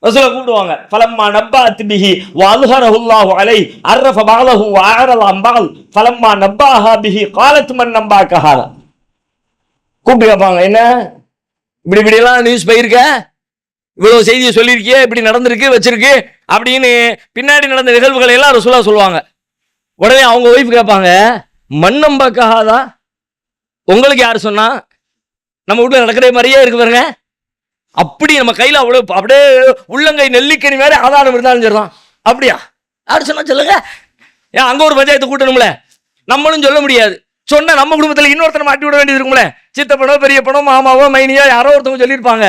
ரசூலுல்லாஹ் கூப்பிடுவாங்க, ஃபலம்மா நப்பாத் பிஹி வஅல்ஹரஹுல்லாஹு அலைஹி அரஃப பஅலஹு வஅரல அன் பஅல் ஃபலம்மா நப்பாஹா பிஹி قالت மன் நம்பாக ஹாதா. கூப்பிட்டு வைப்பாங்க, என்ன இப்படியெல்லாம் நியூஸ் போயிருக்க, இவ்வளவு செய்தியை சொல்லியிருக்கியே, இப்படி நடந்திருக்கு வச்சிருக்கு அப்படின்னு பின்னாடி நடந்த நிகழ்வுகளை எல்லாம் ரசூலுல்லாஹ் சொல்லுவாங்க. உடனே அவங்க ஒய்ஃப் கேட்பாங்க, மண்ணம்பக்காதா உங்களுக்கு யார் சொன்னா? நம்ம வீட்டில் நடக்கிற மாதிரியே இருக்கு பாருங்க. அப்படி நம்ம கையில் அவ்வளோ அப்படியே உள்ளங்கை நெல்லிக்கனி மாதிரி ஆதாரம் இருந்தாலும் சரிதான். அப்படியா யார் சொன்னா சொல்லுங்க. ஏன் அங்கே ஒரு பஞ்சாயத்து கூட்டணும்ல, நம்மளும் சொல்ல முடியாது. சொன்ன நம்ம குடும்பத்தில் இன்னொருத்தனை மாட்டி விட வேண்டியது இருக்கும்ல. சித்தப்பனோ பெரியப்பனோ மாமாவோ மைனியோ யாரோ ஒருத்தவங்க சொல்லியிருப்பாங்க,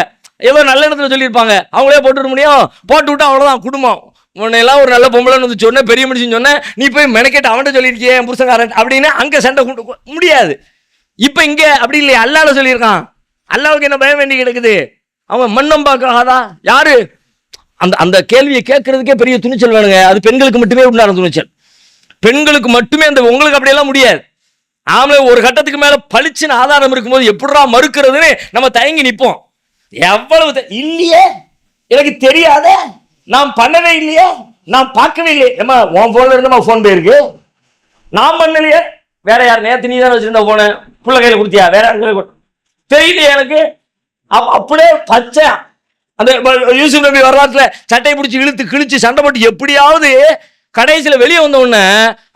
ஏதோ நல்ல இடத்துல சொல்லியிருப்பாங்க, அவங்களே போட்டு விட முடியும். போட்டு விட்டா அவ்வளோதான் குடும்பம். உன்னையெல்லாம் ஒரு நல்ல பொம்பளைன்னு வந்து சொன்னேன், பெரிய மனுஷன் சொன்னேன், நீ போய் மெனக்கேட்டு அவன்கிட்ட சொல்லியிருக்கியே என் புருஷங்காரன் அப்படின்னு அங்கே சண்டை முடியாது. இப்போ இங்கே அப்படி இல்லையா, அல்லாஹ் சொல்லியிருக்கான். அல்லாவுக்கு என்ன பயம் வேண்டி கிடக்குது? அவன் மண்ணம்பாக்காதா யாரு? அந்த அந்த கேள்வியை கேட்கறதுக்கே பெரிய துணிச்சல் வேணுங்க. அது பெண்களுக்கு மட்டுமே உண்டான துணிச்சல். பெண்களுக்கு மட்டுமே. அந்த உங்களுக்கு அப்படியெல்லாம் முடியாது. ஆம்பளை ஒரு கட்டத்துக்கு மேல பளிச்சுன்னு ஆதாரம் இருக்கும்போது எப்படிடா மறுக்கிறதுன்னு நம்ம தயங்கி நிற்போம். எவ்வளவு இல்லையே, எனக்கு தெரியாத, நான் பண்ணவே இல்லையே, நான் பார்க்கவே இல்லையே. ஏமா உன் போன்ல இருந்து போன் போயிருக்கு, நான் பண்ணலையே. வேற யார்? நேற்று நீ தானே வச்சிருந்த போன, புள்ள கையில கொடுத்தியா? வேற யாரு தெரியலையே எனக்கு. அப்படியே பச்சை அந்த யூசுப் நபி வரலாற்றுல சட்டையை பிடிச்சி இழுத்து கிழிச்சு சண்டை போட்டு எப்படியாவது கடைசியில் வெளியே வந்த உடனே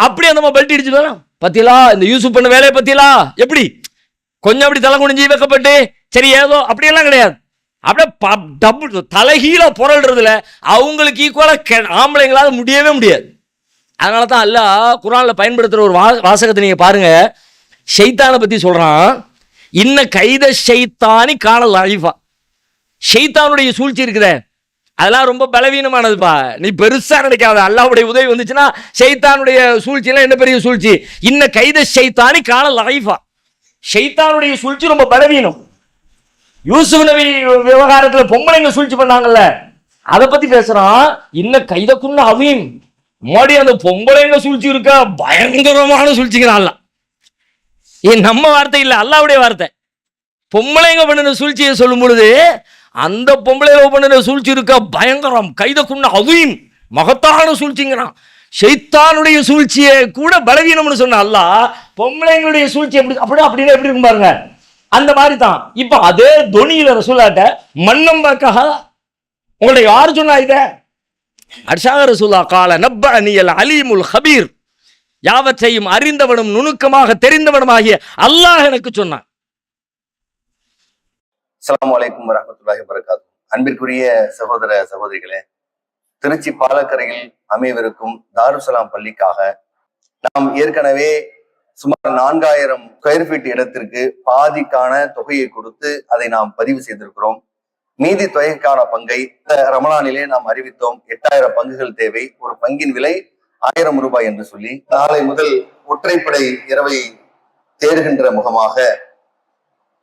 அப்படியே அந்த பெல்ட் அடிச்சுட்டு வரோம். பத்தியலா இந்த யூசுப் பண்ண வேலையை பத்தியலா எப்படி கொஞ்சம் அப்படி தலை குனிஞ்சி வைக்கப்பட்டு சரி ஏதோ அப்படியெல்லாம் கிடையாது. அப்படியே டபுள் தலைகீழ புரள்றதுல அவங்களுக்கு ஈக்குவலா ஆம்பளைங்களால முடியவே முடியாது. அதனால தான் அல்லாஹ் குர்ஆன்ல பயன்படுத்துற ஒரு வாசகத்தை நீங்க பாருங்க. ஷைத்தானை பத்தி சொல்றான், இன்ன கைத ஷைத்தானி காணல் லைஃபா. ஷைத்தானுடைய சூழ்ச்சி இருக்குதே அதெல்லாம் ரொம்ப பலவீனமானதுப்பா. நீ பெருசா நினைக்காத. அல்லாஹ்வுடைய உதவி வந்துச்சுன்னா ஷைத்தானுடைய சூழ்ச்சியெல்லாம் என்ன பெரிய சூழ்ச்சி. இன்ன கைத ஷைத்தானி காணல் லைஃபா. ஷைத்தானுடைய சூழ்ச்சி ரொம்ப பலவீனம். யூசுப் நபி விவகாரத்துல பொம்பளைங்க சூழ்ச்சி பண்ணாங்கல்ல, அதை பத்தி பேசுறான். இன்ன கைதக்குன்னு அவீம். மோடி அந்த பொம்பளைங்க சூழ்ச்சி இருக்க பயங்கரமான சூழ்ச்சிங்கிறான். ஏன் நம்ம வார்த்தை இல்லை, அல்லாஹ்வுடைய வார்த்தை. பொம்பளைங்க பண்ணின சூழ்ச்சியை சொல்லும் பொழுது அந்த பொம்பளைங்க பண்ணின சூழ்ச்சி இருக்க பயங்கரம், கைதக்குன்னு அவீம், மகத்தான சூழ்ச்சிங்கிறான். ஷைத்தானுடைய சூழ்ச்சியை கூட பலவீனம்னு சொன்ன அல்லாஹ் பொம்பளைங்களுடைய சூழ்ச்சி எப்படி அப்படின்னு எப்படி இருக்கும் பாருங்க. அந்த மாதிரி தான். இப்ப அதே தொனியில ரசூலாட்ட மண்ணம்பாக்காக உங்கள்ட்ட யாரு சொன்னா இத? அர்ஷாக ரசூலா கால நப்பஅனியல் அலீமுல் ஹபீர். யாவற்றையும் அறிந்தவனும் நுணுக்கமாக தெரிந்தவனுமாகிய அல்லாஹ் எனக்கு சொன்னான். அஸ்ஸலாமு அலைக்கும் வரஹ்மத்துல்லாஹி வபரகாத்துஹு. அன்பிற்குரிய சகோதர சகோதரிகளே, திருச்சி பாலக்கரையில் அமையவிருக்கும் தாருசலாம் பள்ளிக்காக நாம் ஏற்கனவே சுமார் 4000 ஸ்கொயர் ஃபீட் இடத்திற்கு பாதிக்கான தொகையை கொடுத்து அதை நாம் பதிவு செய்திருக்கிறோம். மீதி தொகைக்கான பங்கை ரமலானிலே நாம் அறிவித்தோம். 8000 பங்குகள் தேவை. ஒரு பங்கின் விலை 1000 ரூபாய் என்று சொல்லி நாளை முதல் ஒற்றைப்படை இரவை தேடுகின்ற முகமாக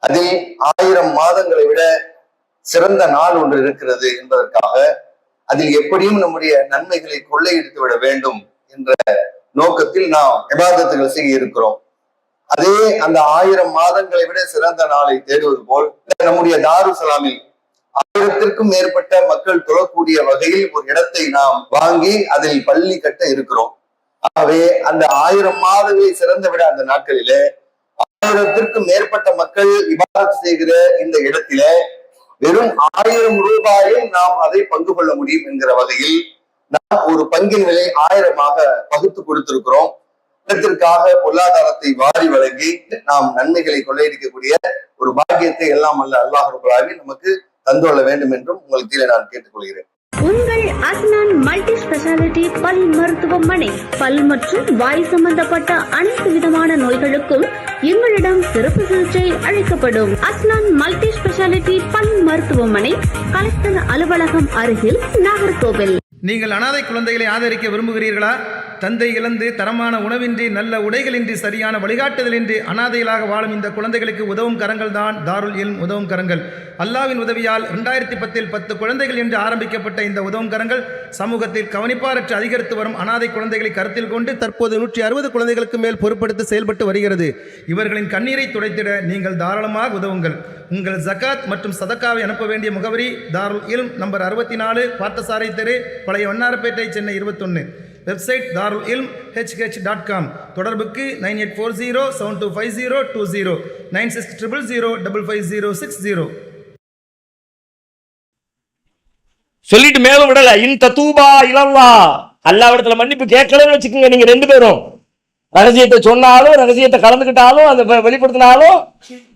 அதில் 1000 மாதங்களை விட சிறந்த நாள் ஒன்று இருக்கிறது என்பதற்காக அதில் எப்படியும் நம்முடைய நன்மைகளை கொள்ளையடித்து விட வேண்டும் என்ற நோக்கத்தில் நாம் இபாதத்துகள் செய்ய இருக்கிறோம். அதே அந்த 1000 மாதங்களை விட சிறந்த நாளை தேடுவது போல் நம்முடைய தாருசலாமில் 1000த்திற்கும் மேற்பட்ட மக்கள் தொழக்கூடிய வகையில் ஒரு இடத்தை நாம் வாங்கி அதில் பள்ளி கட்ட இருக்கிறோம். ஆகவே அந்த 1000 மாதங்களை சிறந்த விட அந்த நாட்களிலே 1000த்திற்கும் மேற்பட்ட மக்கள் இபாதத் செய்கிற இந்த இடத்திலே வெறும் 1000 ரூபாயில் நாம் அதை பங்கு கொள்ள முடியும் என்கிற வகையில் நாம் ஒரு பங்கின் விலை 1000ஆக பகுத்து கொடுத்திருக்கிறோம். இடத்திற்காக பொருளாதாரத்தை வாரி வழங்கி நாம் நன்மைகளை கொள்ளையடிக்கக்கூடிய ஒரு பாக்கியத்தை எல்லாம் அல்ல அல்லாஹ் ரப்பல் ஆலமீன் நமக்கு தந்துள்ள வேண்டும் என்றும் உங்களுக்கு நான் கேட்டுக்கொள்கிறேன். உங்கள் அஸ்னான் மல்டி ஸ்பெஷாலிட்டி பல் மருத்துவமனை. பல் மற்றும் வாய் சம்பந்தப்பட்ட அனைத்து விதமான நோய்களுக்கும் எங்களிடம் சிறப்பு சிகிச்சை அளிக்கப்படும். அஸ்னான் மல்டி ஸ்பெஷாலிட்டி பல் மருத்துவமனை, கலெக்டர் அலுவலகம் அருகில், நாகர்கோவில். நீங்கள் அனாதை குழந்தைகளை ஆதரிக்க விரும்புகிறீர்களா? தந்தை இழந்து தரமான உணவின்றி, நல்ல உடைகளின்றி, சரியான வழிகாட்டுதலின்றி அனாதைகளாக வாழும் இந்த குழந்தைகளுக்கு உதவும் கரங்கள் தான் தாருல் இல்ம் உதவும் கரங்கள். அல்லாவின் உதவியால் 2010 10 குழந்தைகள் என்று ஆரம்பிக்கப்பட்ட இந்த உதவும் கரங்கள் சமூகத்தில் கவனிப்பாரற்று அதிகரித்து வரும் அனாதை குழந்தைகளை கருத்தில் கொண்டு தற்போது 160 குழந்தைகளுக்கு மேல் பொறுப்படுத்தி செயல்பட்டு வருகிறது. இவர்களின் கண்ணீரை துடைத்திட நீங்கள் தாராளமாக உதவுங்கள். உங்கள் ஜகாத் மற்றும் சதக்காவை அனுப்ப வேண்டிய முகவரி தாருல் இல்ம், நம்பர் 64, பார்த்தசாரை தெரு, பழைய வண்ணாரப்பேட்டை, சென்னை 21. Website darulilmhh.com. தொடர்புக்கு 9840725020, 9600055060. சொல்லிட்டு மேலும் விடல, இன் தத்தூபா இலல்லா, அல்லாஹ்விடத்துல மன்னிப்பு கேட்கலன்னு வச்சுக்கோங்க, நீங்க ரெண்டு பேரும் ரகசியத்தை சொன்னாலும் ரகசியத்தை கலந்துக்கிட்டாலும் அந்த வெளிப்படுத்தினாலும்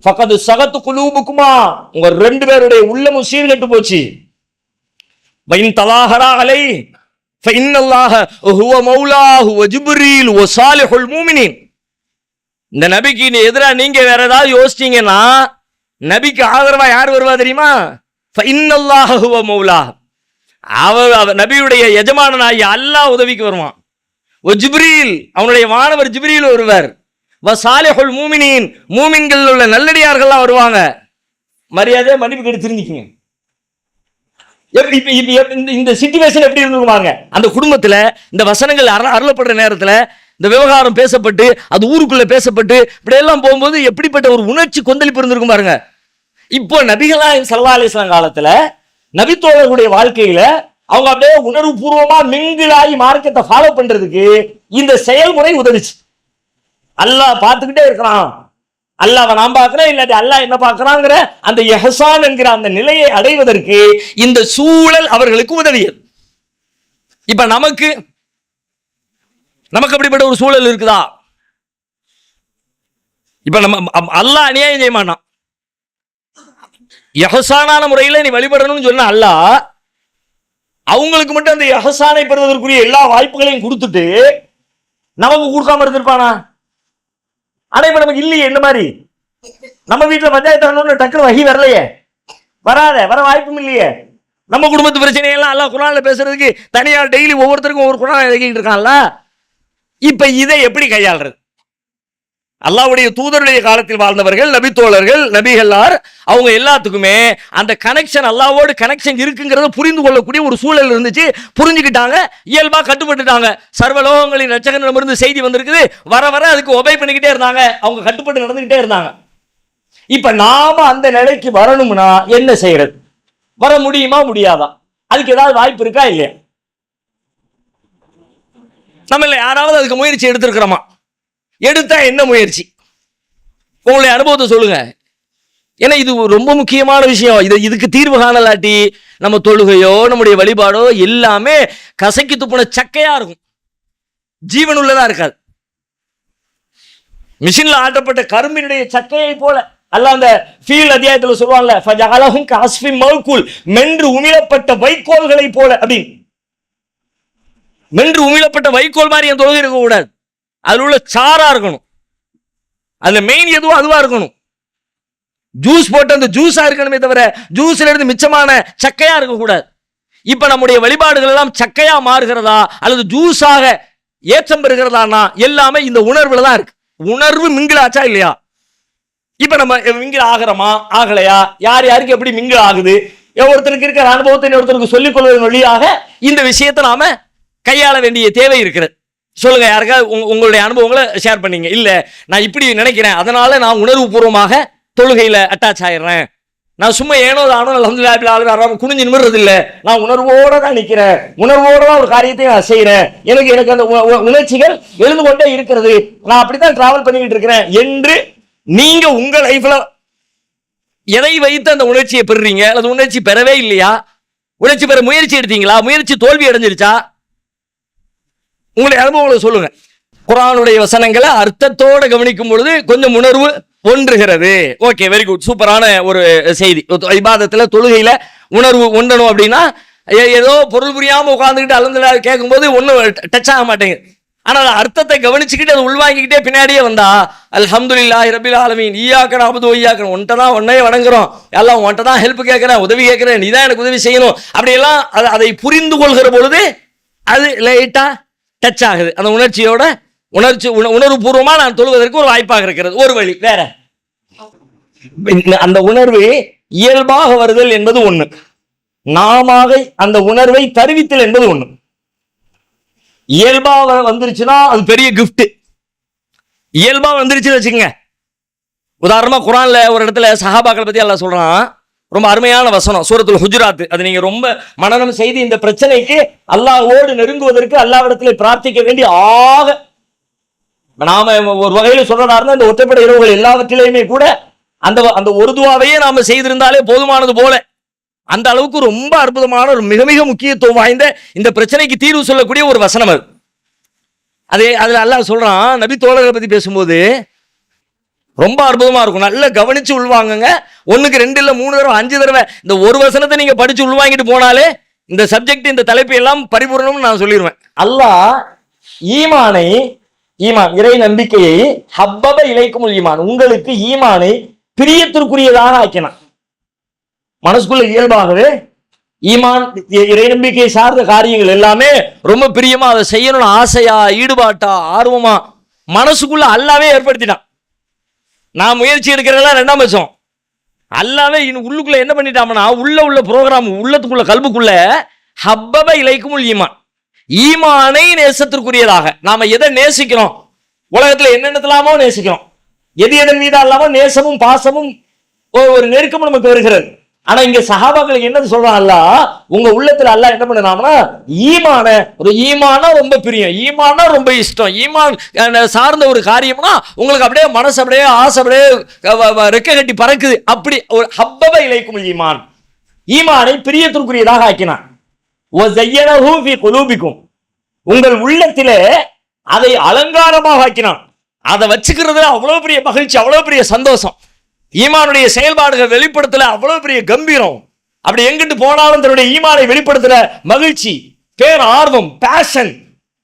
ஃபக்கது சகத்து குலூபுக்குமா, உங்க ரெண்டு பேருடைய உள்ளமும் சீர்கெட்டு போச்சு. வைன் தலாஹரா அலை ஃபஇன்னல்லாஹ ஹுவ மௌலாஹு வ ஜிப்ரீல் வ ஸாலிஹுல் மூமினீன். இந்த நபிக்கு எதிராக நீங்க வேற ஏதாவது யோசிச்சீங்கன்னா நபிக்கு ஆதரவா யார் வருவா தெரியுமா? ஃபஇன்னல்லாஹ ஹுவ மௌலாஹ், அவர் நபியுடைய எஜமானனாகிய அல்லாஹ் உதவிக்கு வருவான். வ ஜிப்ரீல், அவனுடைய வானவர் ஜிப்ரீல் வருவார். வ ஸாலிஹுல் மூமினீன், மூமின்கள் உள்ள நல்லடியார்கள்லாம் வருவாங்க. மரியாதை மன்னிப்பு கேட்டு தெரிஞ்சுக்கங்க. இந்த சிச்சுவேஷன் எப்படி இருந்துருவாங்க? அந்த குடும்பத்துல இந்த வசனங்கள் அருளப்படுற நேரத்துல இந்த விவகாரம் பேசப்பட்டு அது ஊருக்குள்ள பேசப்பட்டு இப்படி எல்லாம் போகும்போது எப்படிப்பட்ட ஒரு உணர்ச்சி கொந்தளிப்பு இருந்திருக்கும் பாருங்க. இப்போ நபிகளாம் ஸல்லல்லாஹு அலைஹி வஸல்லம் காலத்துல நபித்தோழர்களுடைய வாழ்க்கையில அவங்க அப்படியே உணர்வு பூர்வமா மிங்கிலாகி மார்க்கத்தை ஃபாலோ பண்றதுக்கு இந்த செயல்முறை உதவிச்சு. அல்லாஹ் பார்த்துக்கிட்டே இருக்கிறான், அல்லாஹ்வை நான் பார்க்கிறேன், இல்லாட்டி அல்லாஹ் என்ன பார்க்கிறாங்கிற அந்த இஹ்சான் என்கிற அந்த நிலையை அடைவதற்கு இந்த சூழல் அவர்களுக்கு உதவியது. இப்ப நமக்கு அப்படிப்பட்ட ஒரு சூழல் இருக்குதா? இப்ப நம்ம அல்லாஹ் அநியாயம் செய்ய மாட்டான். இஹ்சானான முறையில் நீ வழிபடணும்னு சொன்ன அல்லாஹ் அவங்களுக்கு மட்டும் அந்த இஹ்சானை பெறுவதற்குரிய எல்லா வாய்ப்புகளையும் கொடுத்துட்டு நமக்கு கொடுக்காம இருந்திருப்பானா? ஆனா இப்ப நமக்கு இல்லையே. என்ன மாதிரி நம்ம வீட்டுல பஞ்சாயத்து டக்குனு வகி வரலையே, வர வாய்ப்பும் இல்லையே. நம்ம குடும்பத்து பிரச்சனையெல்லாம் அல்லாஹ் குர்ஆன்ல பேசுறதுக்கு தனியா டெய்லி ஒவ்வொருத்தருக்கும் ஒவ்வொரு குர்ஆன் எழுதிட்டு இருக்கான்ல. இப்ப இதை எப்படி கையாளுறது? அல்லாஹ்வுடைய தூதருடைய காலத்தில் வாழ்ந்தவர்கள், நபித்தோழர்கள், நபிகளார், அவங்க எல்லாத்துக்குமே அந்த கனெக்ஷன், அல்லாஹ்வோடு கனெக்ஷன் இருக்குங்கிறத புரிந்து கொள்ளக்கூடிய ஒரு சூழல் இருந்துச்சு. புரிஞ்சுக்கிட்டாங்க, இயல்பா கட்டுப்பட்டுட்டாங்க. சர்வலோகங்களின் ரட்சகனிடமிருந்து செய்தி வந்திருக்குது, வர அதுக்கு ஒபே பண்ணிக்கிட்டே இருந்தாங்க, அவங்க கட்டுப்பட்டு நடந்துகிட்டே இருந்தாங்க. இப்ப நாம அந்த நிலைக்கு வரணும்னா என்ன செய்யறது? வர முடியுமா முடியாதா? அதுக்கு ஏதாவது வாய்ப்பு இருக்கா இல்லையா? நம்ம இல்லை யாராவது அதுக்கு முயற்சி எடுத்திருக்கிறோமா? எடுத்தா என்ன முயற்சி? உங்களுடைய அனுபவத்தை சொல்லுங்க. ஏன்னா இது ரொம்ப முக்கியமான விஷயம். இதுக்கு தீர்வு காணலாட்டி நம்ம தொழுகையோ நம்முடைய வழிபாடோ எல்லாமே கசக்கி துப்புன சக்கையா இருக்கும், ஜீவன் உள்ளதா இருக்காது. மிஷின்ல ஆட்டப்பட்ட கரும்பினுடைய சக்கையை போல அல்லாஹ் அந்த ஃபீல் அத்தியாயத்துல சொல்லுவாங்கல்ல, ஃபஜஅலஹும் கஅஸ்ஃபின் மௌகூல், மென்று உமிழப்பட்ட வைக்கோல்களை போல. அப்படி மென்று உமிழப்பட்ட வைக்கோல் மாதிரி என் தொழுகை இருக்க கூடாது. அதுல உள்ள சாரா இருக்கணும், அதுல மெயின் எதுவோ அதுவா இருக்கணும். ஜூஸ் போட்டு அந்த ஜூஸா இருக்கணுமே தவிர ஜூஸ்ல இருந்து மிச்சமான சக்கையா இருக்க கூடாது. இப்ப நம்முடைய வழிபாடுகள் எல்லாம் சக்கையா மாறுகிறதா அல்லது ஜூஸாக ஏற்றம் பெறுகிறதானா எல்லாமே இந்த உணர்வுல தான் இருக்கு. உணர்வு மிங்கிலாச்சா இல்லையா? இப்ப நம்ம மிங்கில் ஆகிறோமா ஆகலையா? யாருக்கு எப்படி மிங்கில் ஆகுது? ஒருத்தருக்கு இருக்கிற அனுபவத்தை ஒருத்தருக்கு சொல்லிக் கொள்வதன் வழியாக இந்த விஷயத்தை நாம கையாள வேண்டிய தேவை இருக்கிறது. சொல்லுங்க, யாருக்காவது உங்களுடைய அனுபவங்களை ஷேர் பண்ணீங்க. இல்ல நான் இப்படி நினைக்கிறேன், அதனால நான் உணர்வு பூர்வமாக தொழுகையில அட்டாச் ஆயிடுறேன், நான் சும்மா ஏனோ தானோ அல்ஹம்துலில்லாஹ் குனிஞ்சு நிமிர்றது இல்லை, நான் உணர்வோட தான் நிற்கிறேன், உணர்வோட தான் ஒரு காரியத்தை நான் செய்யறேன், எனக்கு அந்த உணர்ச்சிகள் எழுந்து கொண்டே இருக்கிறது, நான் அப்படித்தான் டிராவல் பண்ணிக்கிட்டு இருக்கிறேன் என்று நீங்க உங்க லைஃப்ல எதை வைத்து அந்த உணர்ச்சியை பெறுறீங்க? அல்லது உணர்ச்சி பெறவே இல்லையா? உணர்ச்சி பெற முயற்சி எடுத்தீங்களா? முயற்சி தோல்வி அடைஞ்சிருச்சா? உங்களுடைய அனுபவங்களை சொல்லுங்க. குர்ஆனுடைய வசனங்களை அர்த்தத்தோட கவனிக்கும் பொழுது கொஞ்சம் உணர்வு ஒன்றுகிறது. ஓகே, வெரி குட், சூப்பரான ஒரு செய்தி. இபாதத்துல தொழுகையில உணர்வு ஒன்றணும் அப்படின்னா ஏதோ பொருள் புரியாம உட்கார்ந்துக்கிட்டு அல்ஹம்துலில்லாஹ் கேட்கும்போது ஒன்றும் டச் ஆக மாட்டேங்குது. ஆனால் அர்த்தத்தை கவனிச்சுக்கிட்டு அதை உள்வாங்கிக்கிட்டே பின்னாடியே வந்தா அல்ஹம்துலில்லாஹி ரப்பில் ஆலமீன் இய்யாக நஅபுது வ இய்யாக, ஒன்றை தான் ஒன்னையே வணங்குறோம், எல்லாம் ஒன்றை தான் ஹெல்ப் கேட்கிறேன், உதவி கேட்கிறேன், நீ தான் எனக்கு உதவி செய்யணும், அப்படியெல்லாம் அதை புரிந்து கொள்கிற பொழுது அது லைட்டா டச் ஆகுது. அந்த உணர்ச்சியோட உணர்வு பூர்வமா நான் தொழுவதற்கு ஒரு வாய்ப்பாக இருக்கிறது. ஒரு வழி வேற, அந்த உணர்வு இயல்பாக வருதல் என்பது ஒண்ணு, நாம அந்த உணர்வை தருவித்தல் என்பது ஒண்ணு. இயல்பா வந்துருச்சுன்னா அது பெரிய கிஃப்ட். இயல்பா வந்துருச்சுன்னு வச்சுக்கோங்க. உதாரணமா குர்ஆன்ல ஒரு இடத்துல சஹாபாக்களை பத்தி அல்லாஹ் சொல்றான், ரொம்ப அருமையான வசனம், சூரத்துல் ஹுஜராத். அது நீங்க ரொம்ப மனனம் செய்து இந்த பிரச்சனைக்கு அல்லாஹ்வோடு நெருங்குவதற்கு அல்லாஹ்விடத்திலே பிரார்த்திக்க வேண்டிய நாம ஒரு வகையில சொல்றதா இருந்தா இந்த ஒற்றைப்படை இரவுகள் எல்லாவற்றிலையுமே கூட அந்த ஒரு துவாவையே நாம செய்திருந்தாலே போதுமானது போல. அந்த அளவுக்கு ரொம்ப அற்புதமான ஒரு மிக மிக முக்கியத்துவம் வாய்ந்த இந்த பிரச்சனைக்கு தீர்வு சொல்லக்கூடிய ஒரு வசனம் அது. அதுல அல்லாஹ் சொல்றான், நபி தோழர்களை பத்தி பேசும்போது ரொம்ப அற்புதமா இருக்கும். நல்லா கவனிச்சு உள்வாங்குங்க. 1க்கு 2 இல்ல 3 தடவை 5 தடவை இந்த ஒரு வசனத்தை நீங்க படிச்சு உள்வாங்கிட்டு போனாலே இந்த சப்ஜெக்ட் இந்த தலைப்பு எல்லாம் பரிபூர்ணம்னு நான் சொல்லிடுவேன். அல்லாஹ் ஈமான் இறை நம்பிக்கையை ஹப்பப இலைக்குமுல் ஈமான், உங்களுக்கு ஈமானை பிரியத்திற்குரியதாக ஆக்கினான். மனசுக்குள்ள இயல்பாகவே ஈமான் இறை நம்பிக்கை சார்ந்த காரியங்கள் எல்லாமே ரொம்ப பிரியமா அதை செய்யணும்னு ஆசையா ஈடுபாட்டா ஆர்வமா மனசுக்குள்ள அல்லாவே ஏற்படுத்தினான். நான் முயற்சி எடுக்கிறதெல்லாம் 2ஆம் பட்சம். அல்லாவே உள்ளுக்குள்ள என்ன பண்ணிட்டாங்கன்னா உள்ள ப்ரோக்ராம் உள்ளத்துக்குள்ள கல்புக்குள்ள ஹப்பப இலைக்குமுல் ஈமான், ஈமானை நேசத்திற்குரியதாக. நாம எதை நேசிக்கிறோம், உலகத்துல என்னென்னலாமோ நேசிக்கிறோம், எதன் மீதா இல்லாம நேசமும் பாசமும் ஒரு நெருக்கமும் நமக்கு வருகிறது. ஆனா இங்க சஹாபாக்களுக்கு என்ன சொல்றான் அல்லாஹ், உங்க உள்ளத்துல அல்லாஹ் என்ன பண்ணாம்னா ஈமானா ரொம்ப பிரியம், ஈமானா ரொம்ப இஷ்டம், ஈமான் சார்ந்த ஒரு காரியம்னா உங்களுக்கு அப்படியே மனசு அப்படியே ஆசை அப்படியே ரெக்க கட்டி பறக்குது. அப்படி ஒரு ஹப்பப இலைக்கும் ஈமான், ஈமானை பிரியத்திற்குரியதாக ஆக்கினான். உங்கள் உள்ளத்திலே அதை அலங்காரமாக ஆக்கினான். அதை வச்சுக்கிறதுல அவ்வளவு பெரிய மகிழ்ச்சி, அவ்வளவு பெரிய சந்தோஷம். ஈமானுடைய செயல்பாடுகள் வெளிப்படுத்தல அவ்வளவு பெரிய கம்பீரம். அப்படி எங்கிட்டு போனாலும் தன்னுடைய ஈமானை வெளிப்படுத்துற மகிழ்ச்சி, பேர் ஆர்வம், பேஷன்,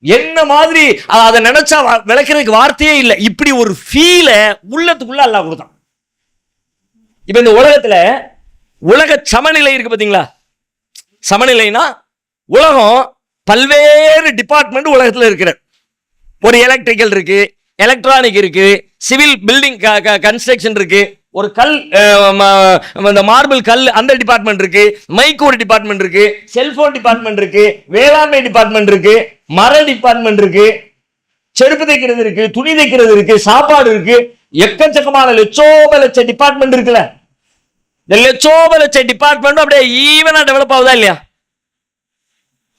என்ன மாதிரி அதை நினைச்சா விளக்கிறதுக்கு வார்த்தையே இல்லை. இப்படி ஒரு ஃபீல உள்ளத்துக்குள்ள அல்லாஹ் கொடுத்தான். இப்ப இந்த உலகத்துல உலக சமநிலை இருக்கு பாத்தீங்களா? சமநிலைனா உலகம் பல்வேறு டிபார்ட்மெண்ட் உலகத்துல இருக்கிற ஒரு எலக்ட்ரிக்கல் இருக்கு, எலக்ட்ரானிக் இருக்கு, சிவில் பில்டிங் கன்ஸ்ட்ரக்ஷன் இருக்கு, ஒரு கல் இந்த மார்பிள் கல் அந்த டிபார்ட்மெண்ட் இருக்கு, மைக் ஒரு டிபார்ட்மெண்ட் இருக்கு, செல்போன் டிபார்ட்மெண்ட் இருக்கு, வேளாண்மை டிபார்ட்மெண்ட் இருக்கு, மர டிபார்ட்மெண்ட் இருக்கு, செருப்பு தைக்கிறது இருக்கு, துணி தைக்கிறது இருக்கு, சாப்பாடு இருக்கு, எக்கச்சக்கமான லட்ச டிபார்ட்மெண்ட் இருக்குல்ல. இந்த லட்ச டிபார்ட்மெண்ட் அப்படியே ஈவனா டெவலப் ஆகுதா இல்லையா?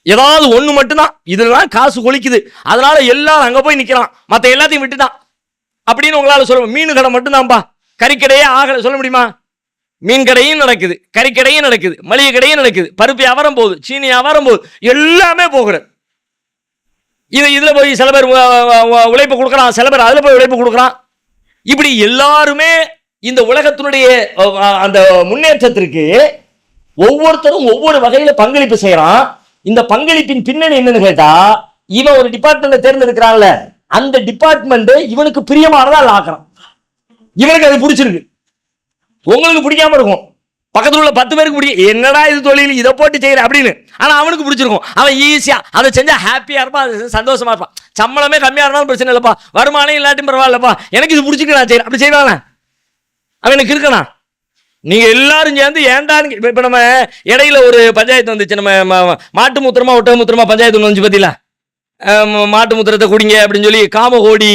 ஏதாவது ஒண்ணு மட்டும்தான் இதெல்லாம் காசு கொளிக்குது, அதனால எல்லாரும் அங்க போய் நிக்கிறான், மத்த எல்லாத்தையும் விட்டுட்டான் அப்படின்னு உங்களால சொல்ல. மீன் கடை மட்டும்தான்பா, கறிக்கடையே ஆகல சொல்ல முடியுமா? மீன் கடையும் நடக்குது, கறிக்கடையும் நடக்குது, மளிகை கடையும் நடக்குது, பருப்பு வியாபாரம் போகுது, சீனி வியாபாரம் போகுது, எல்லாமே போகிறது. இதுல போய் சில பேர் உழைப்பு கொடுக்குறான், சில பேர் அதுல போய் உழைப்பு கொடுக்குறான். இப்படி எல்லாருமே இந்த உலகத்தினுடைய அந்த முன்னேற்றத்திற்கு ஒவ்வொருத்தரும் ஒவ்வொரு வகையில பங்களிப்பு செய்யறான். இந்த பங்களிப்பின் பின்னணி என்னன்னு கேட்டா, இவன் ஒரு டிபார்ட்மெண்ட் தேர்ந்தெடுக்கிறான்ல, அந்த டிபார்ட்மெண்ட் இவனுக்கு பிரியமானதா ஆக்குறான். இவனுக்கு அது பிடிச்சிருக்கு, உங்களுக்கு பிடிக்காம இருக்கும், பக்கத்துல உள்ள 10 பேருக்கு பிடிக்கும், என்னடா இது தொழில் இதை போட்டு செய்யற அப்படின்னு. ஆனா அவனுக்கு பிடிச்சிருக்கும், அவன் ஈஸியா அதை செஞ்சா ஹாப்பியா இருப்பான், சந்தோஷமா இருப்பான். சம்பளமே கம்மியா இருந்தாலும் பிரச்சனை இல்லப்பா, வருமானம் இல்லாட்டியும் பரவாயில்லப்பா, எனக்கு இது பிடிச்சிருக்கு நான் செய்யறேன், அப்படி செய்வாங்க. அவனுக்கு இருக்கணும். நீங்க எல்லாரும் சேர்ந்து ஏண்டான்னு இப்ப நம்ம இடையில ஒரு பஞ்சாயத்து வந்துச்சு, நம்ம மாட்டு மூத்திரமா ஒட்டக மூத்திரமா பஞ்சாயத்து ஒன்று வந்துச்சு பத்தியில. மாட்டு மூத்திரத்தை குடிங்க அப்படின்னு சொல்லி காமகோடி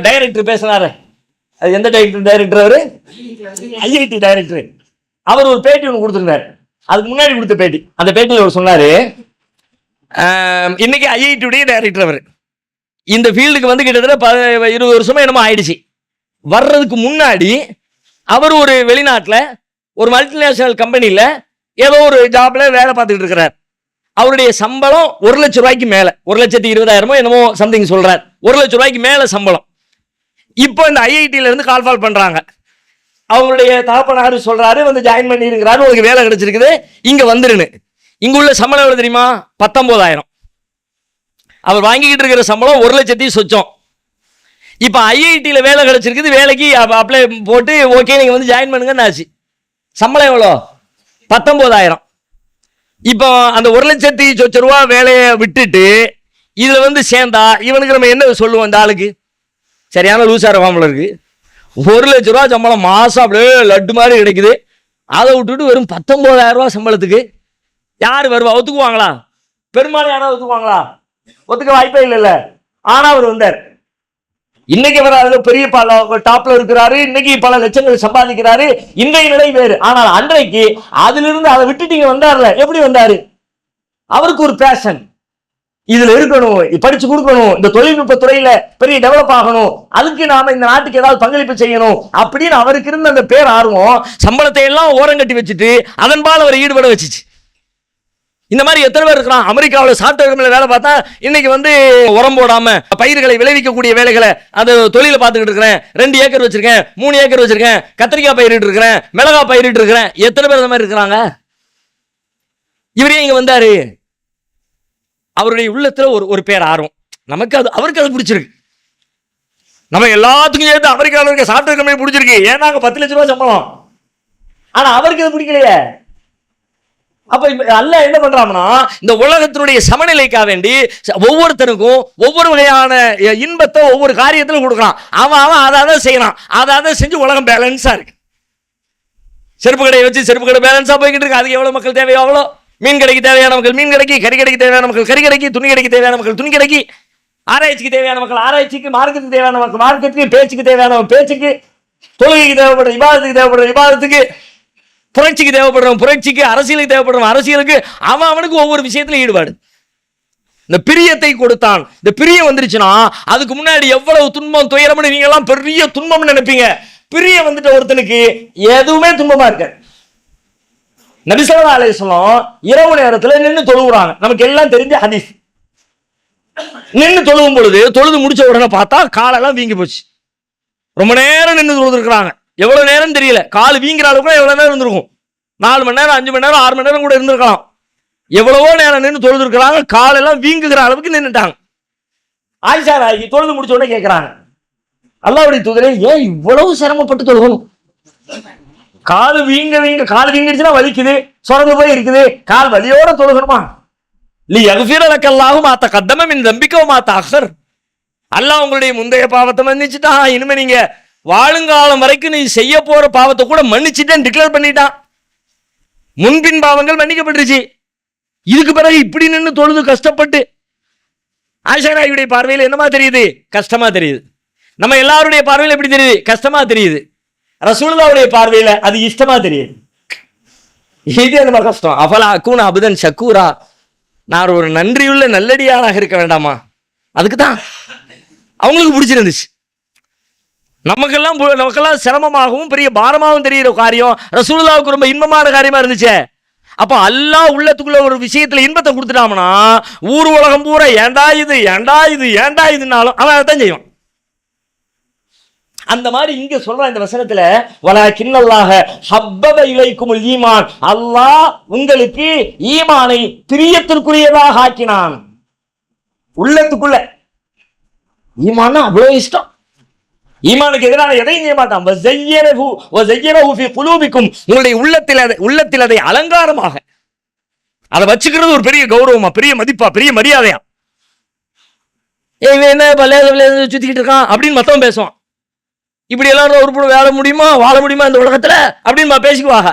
டைரக்டர் பேசினாரு. அது எந்த டைரக்டர்? அவரு ஐஐடி டைரக்டர். அவர் ஒரு பேட்டி ஒன்று கொடுத்துருந்தாரு, அதுக்கு முன்னாடி கொடுத்த பேட்டி. அந்த பேட்டியில் அவர் சொன்னாரு, இன்னைக்கு ஐஐடியுடைய டைரக்டர் அவர். இந்த ஃபீல்டுக்கு வந்து கிட்டத்தட்ட 20 வருஷமா என்னமோ ஆயிடுச்சு. வர்றதுக்கு முன்னாடி அவர் ஒரு வெளிநாட்டில் ஒரு மல்டிநேஷனல் கம்பெனியில் ஏதோ ஒரு ஜாப்ல வேலை பார்த்துக்கிட்டு இருக்கிறார். அவருடைய சம்பளம் 1 லட்ச ரூபாய்க்கு மேல, 1,20,000 என்னமோ சம்திங் சொல்றார், 1 லட்ச ரூபாய்க்கு மேல சம்பளம். இப்போ இந்த ஐஐடியில இருந்து கால் பண்றாங்க. அவங்களுடைய தகப்பனாரு சொல்றாரு, வந்து ஜாயின் பண்ணிருக்கிறாரு, உங்களுக்கு வேலை கிடைச்சிருக்குது, இங்க வந்துருன்னு. இங்க உள்ள சம்பளம் எவ்வளவு தெரியுமா? 19,000. அவர் வாங்கிக்கிட்டு இருக்கிற சம்பளம் 1 லட்சத்தையும் சொச்சம். இப்ப ஐஐடியில வேலை கிடைச்சிருக்குது, வேலைக்கு அப்ளை போட்டு ஓகே நீங்க வந்து ஜாயின் பண்ணுங்கன்னு ஆச்சு. சம்பளம் எவ்வளோ? 19,000. இப்போ அந்த 1 லட்சத்தி சொச்ச ரூபா வேலையை விட்டுட்டு இதுல வந்து சேர்ந்தா இவனுக்கு நம்ம என்ன சொல்லுவோம்? இந்த ஆளுக்கு சரியான லூசார ஃபார்முலா இருக்கு. 1 லட்ச ரூபா சம்பளம் மாசம் அப்படியே லட்டு மாதிரி கிடைக்குது, அதை விட்டுட்டு வெறும் 19,000 ரூபா சம்பளத்துக்கு யாரு வருவா? ஒத்துக்குவாங்களா? பெரும்பாலும் யாராவது ஒத்துக்குவாங்களா? ஒத்துக்க வாய்ப்பே இல்லைல்ல. ஆனா அவர் வந்தார். இன்னைக்கு அவர் பெரிய டாப்ல இருக்கிறாரு, இன்னைக்கு பல லட்சங்கள் சம்பாதிக்கிறாரு. இன்றைய நிலை வேறு. ஆனால் அன்றைக்கு அதிலிருந்து அதை விட்டுட்டு வந்தார்ல, எப்படி வந்தாரு? அவருக்கு ஒரு பேஷன், இதுல இருக்கணும், படிச்சு கொடுக்கணும், இந்த தொழில்நுட்ப துறையில பெரிய டெவலப் ஆகணும், அதுக்கு நாம இந்த நாட்டுக்கு ஏதாவது பங்களிப்பு செய்யணும் அப்படின்னு அவருக்கு இருந்த அந்த பேர் ஆர்வம் சம்பளத்தை எல்லாம் ஓரங்கட்டி வச்சுட்டு அதன்பால் அவர் ஈடுபட வச்சுச்சு. இந்த மாதிரி எத்தனை பேர் இருக்கிறான்? அமெரிக்காவில் சாஃப்ட்வேர் கம்பெனியில் வேலை பார்த்தா இன்னைக்கு உரம் போடாம பயிர்களை விளைவிக்கக்கூடிய வேலைகளை அந்த தொழிலை பார்த்துக்கிட்டு இருக்கிறேன். 2 ஏக்கர் வச்சிருக்கேன், 3 ஏக்கர் வச்சிருக்கேன், கத்திரிக்காய் பயிரிட்டு இருக்கிறேன், மிளகாய் பயிரிட்டு இருக்கிறேன். எத்தனை பேர் அந்த மாதிரி இருக்கிறாங்க? இவரே இங்க வந்தாரு. அவருடைய உள்ளத்துல ஒரு பேர் ஆர்வம், நமக்கு அவருக்கு அது பிடிச்சிருக்கு. நம்ம எல்லாத்துக்கும் சேர்த்து அமெரிக்காவில் இருக்க சாஃப்ட்வேர் கம்பெனி பிடிச்சிருக்கு, ஏன்னா 10 லட்சம் ரூபாய் சம்பளம். ஆனா அவருக்கு அது பிடிக்கலையே. அப்ப அல்லாஹ் என்ன பண்றாங்கன்னா, இந்த உலகத்தினுடைய சமநிலைக்காக வேண்டி ஒவ்வொருத்தருக்கும் ஒவ்வொரு வகையான இன்பத்தை ஒவ்வொரு காரியத்திலும் கொடுக்குறான். அவன் அதை செய்யறான், அதை செஞ்சு உலகம் பேலன்ஸா இருக்கு. செருப்பு கடையை வச்சு செருப்பு கடை பேலன்ஸா போய்கிட்டு இருக்கு. அதுக்கு எவ்வளவு மக்கள் தேவையோ அவ்வளோ. மீன் கடைக்கு தேவையான மக்கள் மீன் கடைக்கு, கறி கடைக்கு தேவையான மக்கள் கறி கடைக்கு, துணி கடைக்கு தேவையான மக்கள் துணி கடைக்கு, ஆராய்ச்சிக்கு தேவையான மக்கள் ஆராய்ச்சிக்கு, மார்க்கெட்டுக்கு தேவையான மக்கள் மார்க்கெட்டுக்கு, பேச்சுக்கு தேவையான பேச்சுக்கு, தொழுகைக்கு தேவைப்படுற விவாதத்துக்கு தேவைப்படுற விவாதத்துக்கு, புரட்சிக்கு தேவைப்படுறவன் புரட்சிக்கு, அரசியலுக்கு தேவைப்படுறவன் அரசியலுக்கு, அவனுக்கு ஒவ்வொரு விஷயத்துல ஈடுபாடு. இந்த பிரியத்தை கொடுத்தான். இந்த பிரியம் வந்துருச்சுன்னா அதுக்கு முன்னாடி எவ்வளவு துன்பம் துயரம்னு நீங்க எல்லாம் பெரிய துன்பம்னு நினைப்பீங்க. பிரியம் வந்துட்ட ஒருத்தனுக்கு எதுவுமே துன்பமா இருக்க. நபி ஸல்லல்லாஹு அலைஹி வஸல்லம் இரவு நேரத்துல நின்று தொழுகிறாங்க. நமக்கு எல்லாம் தெரிஞ்ச ஹதீஸ். நின்று தொழுகும் பொழுது தொழுது முடிச்ச உடனே பார்த்தா காலெல்லாம் வீங்கி போச்சு. ரொம்ப நேரம் நின்று தொழுது இருக்கிறாங்க. எவ்வளவு நேரம் தெரியல. கால் வீங்கிற அளவுக்கு எவ்வளவு நேரம் இருந்திருக்கும். 4 மணி நேரம், 5 மணி நேரம், 6 மணி நேரம் கூட இருந்திருக்கலாம். எவ்வளவோ நேரம் நின்று தொழுது இருக்கிறாங்க. காலெல்லாம் வீங்குகிற அளவுக்கு நின்றுட்டாங்க. ஆயிஷா நாயகி தொழுது முடிச்ச உடனே கேட்கிறாங்க, அல்லாஹ்வுடைய தூதரே, ஏன் இவ்வளவு சிரமப்பட்டு தொழுகணும்? கால் வீங்கிடுச்சுன்னா வலிக்குது, சொரந்து போய் இருக்குது, கால் வலியோட தொழுகணுமா? அல்லாஹ் உங்களுடைய முந்தைய பாவத்தை மன்னிச்சுட்டான். இனிமே நீங்க வாழுங்காலம் வரைக்கும் நீ செய்ய போற பாவத்தை கூட மன்னிச்சுட்டேன்னு டிக்ளேர் பண்ணிட்டான். முன்பின் பாவங்கள் மன்னிக்கப்பட்டுருச்சு. இதுக்கு பிறகு இப்படி நின்று தொழுது கஷ்டப்பட்டு ஆயிஷா நாயகியுடைய பார்வையில் என்னமா தெரியுது? கஷ்டமா தெரியுது. நம்ம எல்லாருடைய பார்வையில் எப்படி தெரியுது? கஷ்டமா தெரியுது. ரசூலுல்லாஹ்வுடைய பார்வையில அது இஷ்டமா தெரியுது. இது நம்ம கஷ்டம். அஃபலா அகூன அப்தன் ஷக்கூரா, நான் ஒரு நன்றியுள்ள நல்லடியாராக இருக்க வேண்டாமா? அதுக்கு தான் அவங்களுக்கு பிடிச்சிருந்துச்சு. நமக்கெல்லாம் சிரமமாகவும் பெரிய பாரமாகவும் தெரிகிற காரியம் ரசூலுல்லாஹ்வுக்கு ரொம்ப இன்பமான காரியமா இருந்துச்சு. அப்ப அல்லாஹ் உள்ளத்துக்குள்ள ஒரு விஷயத்துல இன்பத்தை கொடுத்துட்டாங்கன்னா ஊர் உலகம் பூரா ஏண்டா இதுனாலும் அவன் அதைத்தான் செய்வான். அந்த மாதிரி இங்க சொல்ற இந்த வசனத்துல வலாக்கின்னல்லாஹ ஹப்பப இலைக்குமுல் ஈமான், அல்லாஹ் உங்களுக்கு ஈமானை பிரியத்திற்குரியதாக ஆக்கினான். உள்ளத்துக்குள்ள ஈமான் அவ்வளவு இஷ்டம். ஈமானுக்கு எதிரான எதையும் செய்ய மாட்டான். உங்களுடைய உள்ளத்தில் அதை அலங்காரமாக அதை வச்சுக்கிறது ஒரு பெரிய கௌரவமா, பெரிய மதிப்பா, பெரிய மரியாதையா. என்ன பல்ல சுத்திக்கிட்டு இருக்கான் அப்படின்னு மத்தவன் பேசுவான். இப்படி எல்லாரும் ஒரு வாழ முடியுமா இந்த உலகத்துல அப்படின்னு பேசிக்குவாங்க.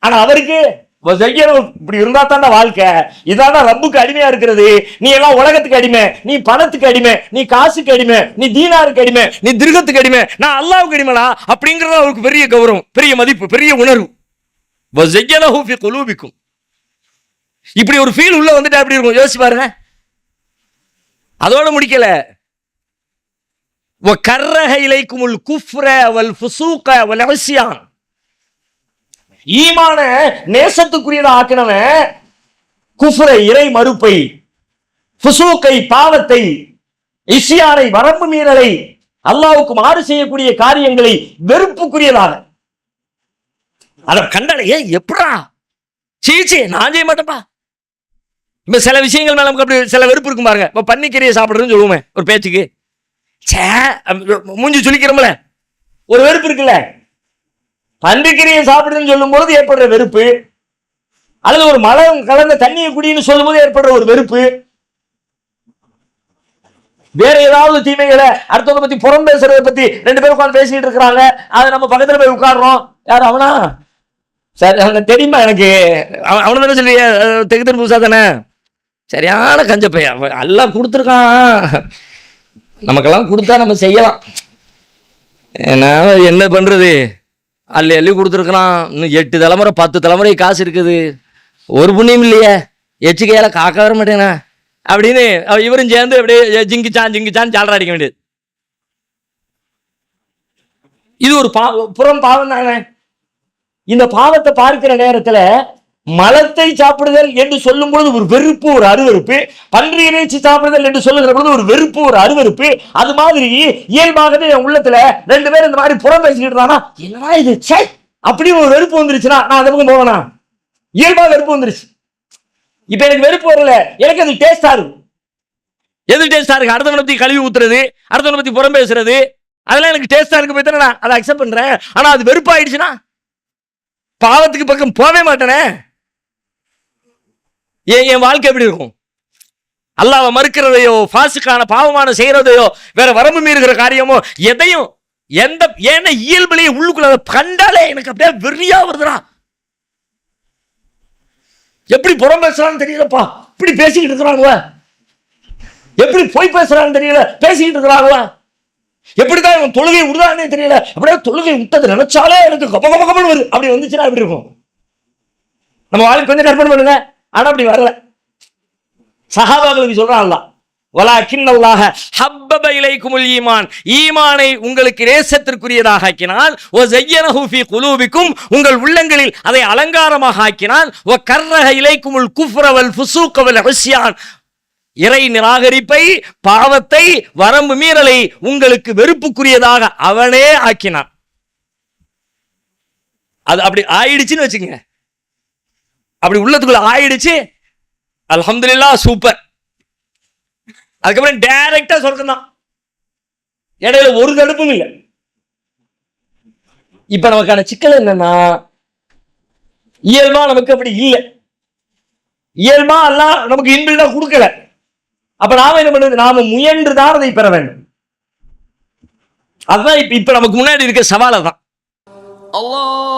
ஆனா அவருக்கு இப்படி இருந்தா தாண்டா வாழ்க்கை, இதாண்டா ரப்புக்கு அடிமையா இருக்கிறது. நீ எல்லாம் உலகத்துக்கு அடிமை, நீ பணத்துக்கு அடிமை, நீ காசுக்கு அடிமை, நீ தீனாருக்கு அடிமை, நீ திருகத்துக்கு அடிமை, நான் அல்லாஹ்வுக்கு அடிமைடா அப்படிங்கிறது அவருக்கு பெரிய கௌரவம், பெரிய மதிப்பு, பெரிய உணர்வு. இப்படி ஒரு ஃபீல் உள்ள வந்துட்டா எப்படி இருக்கும் யோசிச்சு பாருங்க. அதோட முடிக்கல. ஈமான நேசத்துக்குரியதா ஆக்கினவன் குஃப்ரை இறை மறுப்பை, ஃபுசூக்கை பாவத்தை, இஸ்யானை வரம்பு மீறலை, அல்லாஹ்வுக்கு மாறு செய்யக்கூடிய காரியங்களை வெறுப்புக்குரியதாக அதை கண்டடைய எப்படா சீச்சி நான் செய்ய மாட்டேன்ப்பா. இப்ப சில விஷயங்கள் மேல நமக்கு அப்படி சில வெறுப்பு இருக்கும் பாருங்க. இப்ப பன்னிக்கறியை சாப்பிடுறதுன்னு சொல்லுவோமே ஒரு பேச்சுக்கு, மூஞ்சி சுளிக்கிறோம்ல, ஒரு வெறுப்பு இருக்குல்ல. பன்றிக்கறியை சாப்பிடுதுன்னு சொல்லும் பொழுது ஏற்படுற வெறுப்பு, அல்லது ஒரு மலம் கலந்த தண்ணியை குடின்னு சொல்லும் போது ஏற்படுற ஒரு வெறுப்பு, வேற ஏதாவது தீமைகளை அடுத்தவங்க பத்தி புறம் பேசுறதை பத்தி 2 பேரும் உட்காந்து பேசிட்டு இருக்கிறாங்க. அதை நம்ம பக்கத்துல போய் உட்காடுறோம். யார் அவனா? சரி அவனை தெரியுமா எனக்கு, அவனை தானே சொல்லி தெகுத்தன் பூசா தானே, சரியான கஞ்ச பையன், எல்லாம் கொடுத்துருக்கான், நமக்கெல்லாம் கொடுத்தா நம்ம செய்யலாம். ஏன்னா என்ன பண்றது, அள்ளி கொடுத்துருக்கலாம். இன்னும் 8 தலைமுறை 10 தலைமுறை காசு இருக்குது, ஒரு புண்ணியம் இல்லையே, எச்சிக்கையால காக்க வர மாட்டேனா. அப்படின்னு இவரும் சேர்ந்து அப்படியே ஜிங்கிச்சான் ஜாலரா அடிக்க வேண்டியது. இது ஒரு புறம் பாவம் தானே. இந்த பாவத்தை பார்க்கிற நேரத்துல மலத்தை சாப்பிடுதல் என்று சொல்லும் பொழுது ஒரு வெறுப்பு, ஒரு அருவருப்பு. பன்றி இறைச்சி சாப்பிடுதல் என்று சொல்லுகிற பொழுது ஒரு வெறுப்பு, ஒரு அருவருப்பு. அது மாதிரி இயல்பாகவே என் உள்ளத்துல ரெண்டு பேரும் இந்த மாதிரி புறம் பேசிக்கிட்டு இருந்தானா, என்னடா இது சே அப்படி ஒரு வெறுப்பு வந்துருச்சுன்னா நான் அந்த பக்கம் போவேனா? இயல்பாக வெறுப்பு வந்துருச்சு. இப்ப எனக்கு வெறுப்பு வரல, எனக்கு அது டேஸ்டா இருக்கு. எது டேஸ்டா இருக்கு? அடுத்தவனை பத்தி கழுவி ஊத்துறது, அடுத்தவனை பத்தி புறம் பேசுறது, அதெல்லாம் எனக்கு டேஸ்டா இருக்கு போய் தானே நான் அதை அக்செப்ட் பண்றேன். ஆனா அது வெறுப்பாயிடுச்சுன்னா பாவத்துக்கு பக்கம் போவே மாட்டேனே. என் வாழ்க்கை எப்படி இருக்கும்? அல்லாஹ்வை மறுக்கிறதையோ, ஃபாசிக்கான பாவமான செய்யறதையோ, வேற வரம்பு மீறுகிற காரியமோ எதையும் ஏன்னா இயல்பிலேயே உள்ளுக்குள்ள கண்டாலே எனக்கு அப்படியே வெறியா வருதுடா. எப்படி புறம் பேசுறான்னு தெரியலப்பா, இப்படி பேசிக்கிட்டு இருக்கிறாங்களா, எப்படி போய் பேசுறான்னு தெரியல, பேசிக்கிட்டு இருக்கிறாங்களா, எப்படிதான் இவன் தொழுகை விடுதானே தெரியல, அப்படியே தொழுகை விட்டது நினைச்சாலே எனக்கு கபகபகபன்னு வருது. அப்படி வந்துச்சுன்னா எப்படி இருக்கும்? நம்ம வாழ்க்கை கொஞ்சம் கற்பனை பண்ணுங்க. ஆனா அப்படி வரல. சஹாபாக்களுக்கு சொல்றான் அல்லாஹ், வலாக்கின்னல்லாஹ ஹப்பப இலைக்குமுல் ஈமான், ஈமானை உங்களுக்கு நேசத்திற்குரியதாக ஆக்கினான், வ ஸய்யனஹு ஃபீ குலூபிக்கும், உங்கள் உள்ளங்களில் அதை அலங்காரமாக ஆக்கினான், வ கர்ரஹ இலைக்குமுல் குஃப்ர வல் ஃபுசூக வல் உஸ்யான், இறை நிராகரிப்பை, பாவத்தை, வரம்பு மீறலை உங்களுக்கு வெறுப்புக்குரியதாக அவனே ஆக்கினான். அது அப்படி ஆயிடுச்சுன்னு வச்சுங்க, அப்படி உள்ளத்துக்குள்ள ஆயிடுச்சு, அல்ஹம்துலில்லாஹ் சூப்பர். அதுக்கப்புறம் டைரக்டா சொர்க்கம் தான், இடையில ஒரு தடுப்பும் இல்லை. இப்ப நமக்கான சிக்கல் என்னன்னா, இயல்பா நமக்கு அப்படி இல்லை. இயல்பா எல்லாம் நமக்கு இன்பில்டா கொடுக்கல. அப்ப நாம என்ன பண்ணுறது? நாம முயன்றுதான் அதை பெற வேண்டும். அதுதான் இப்ப நமக்கு முன்னாடி இருக்க சவாலை தான். அல்லாஹ்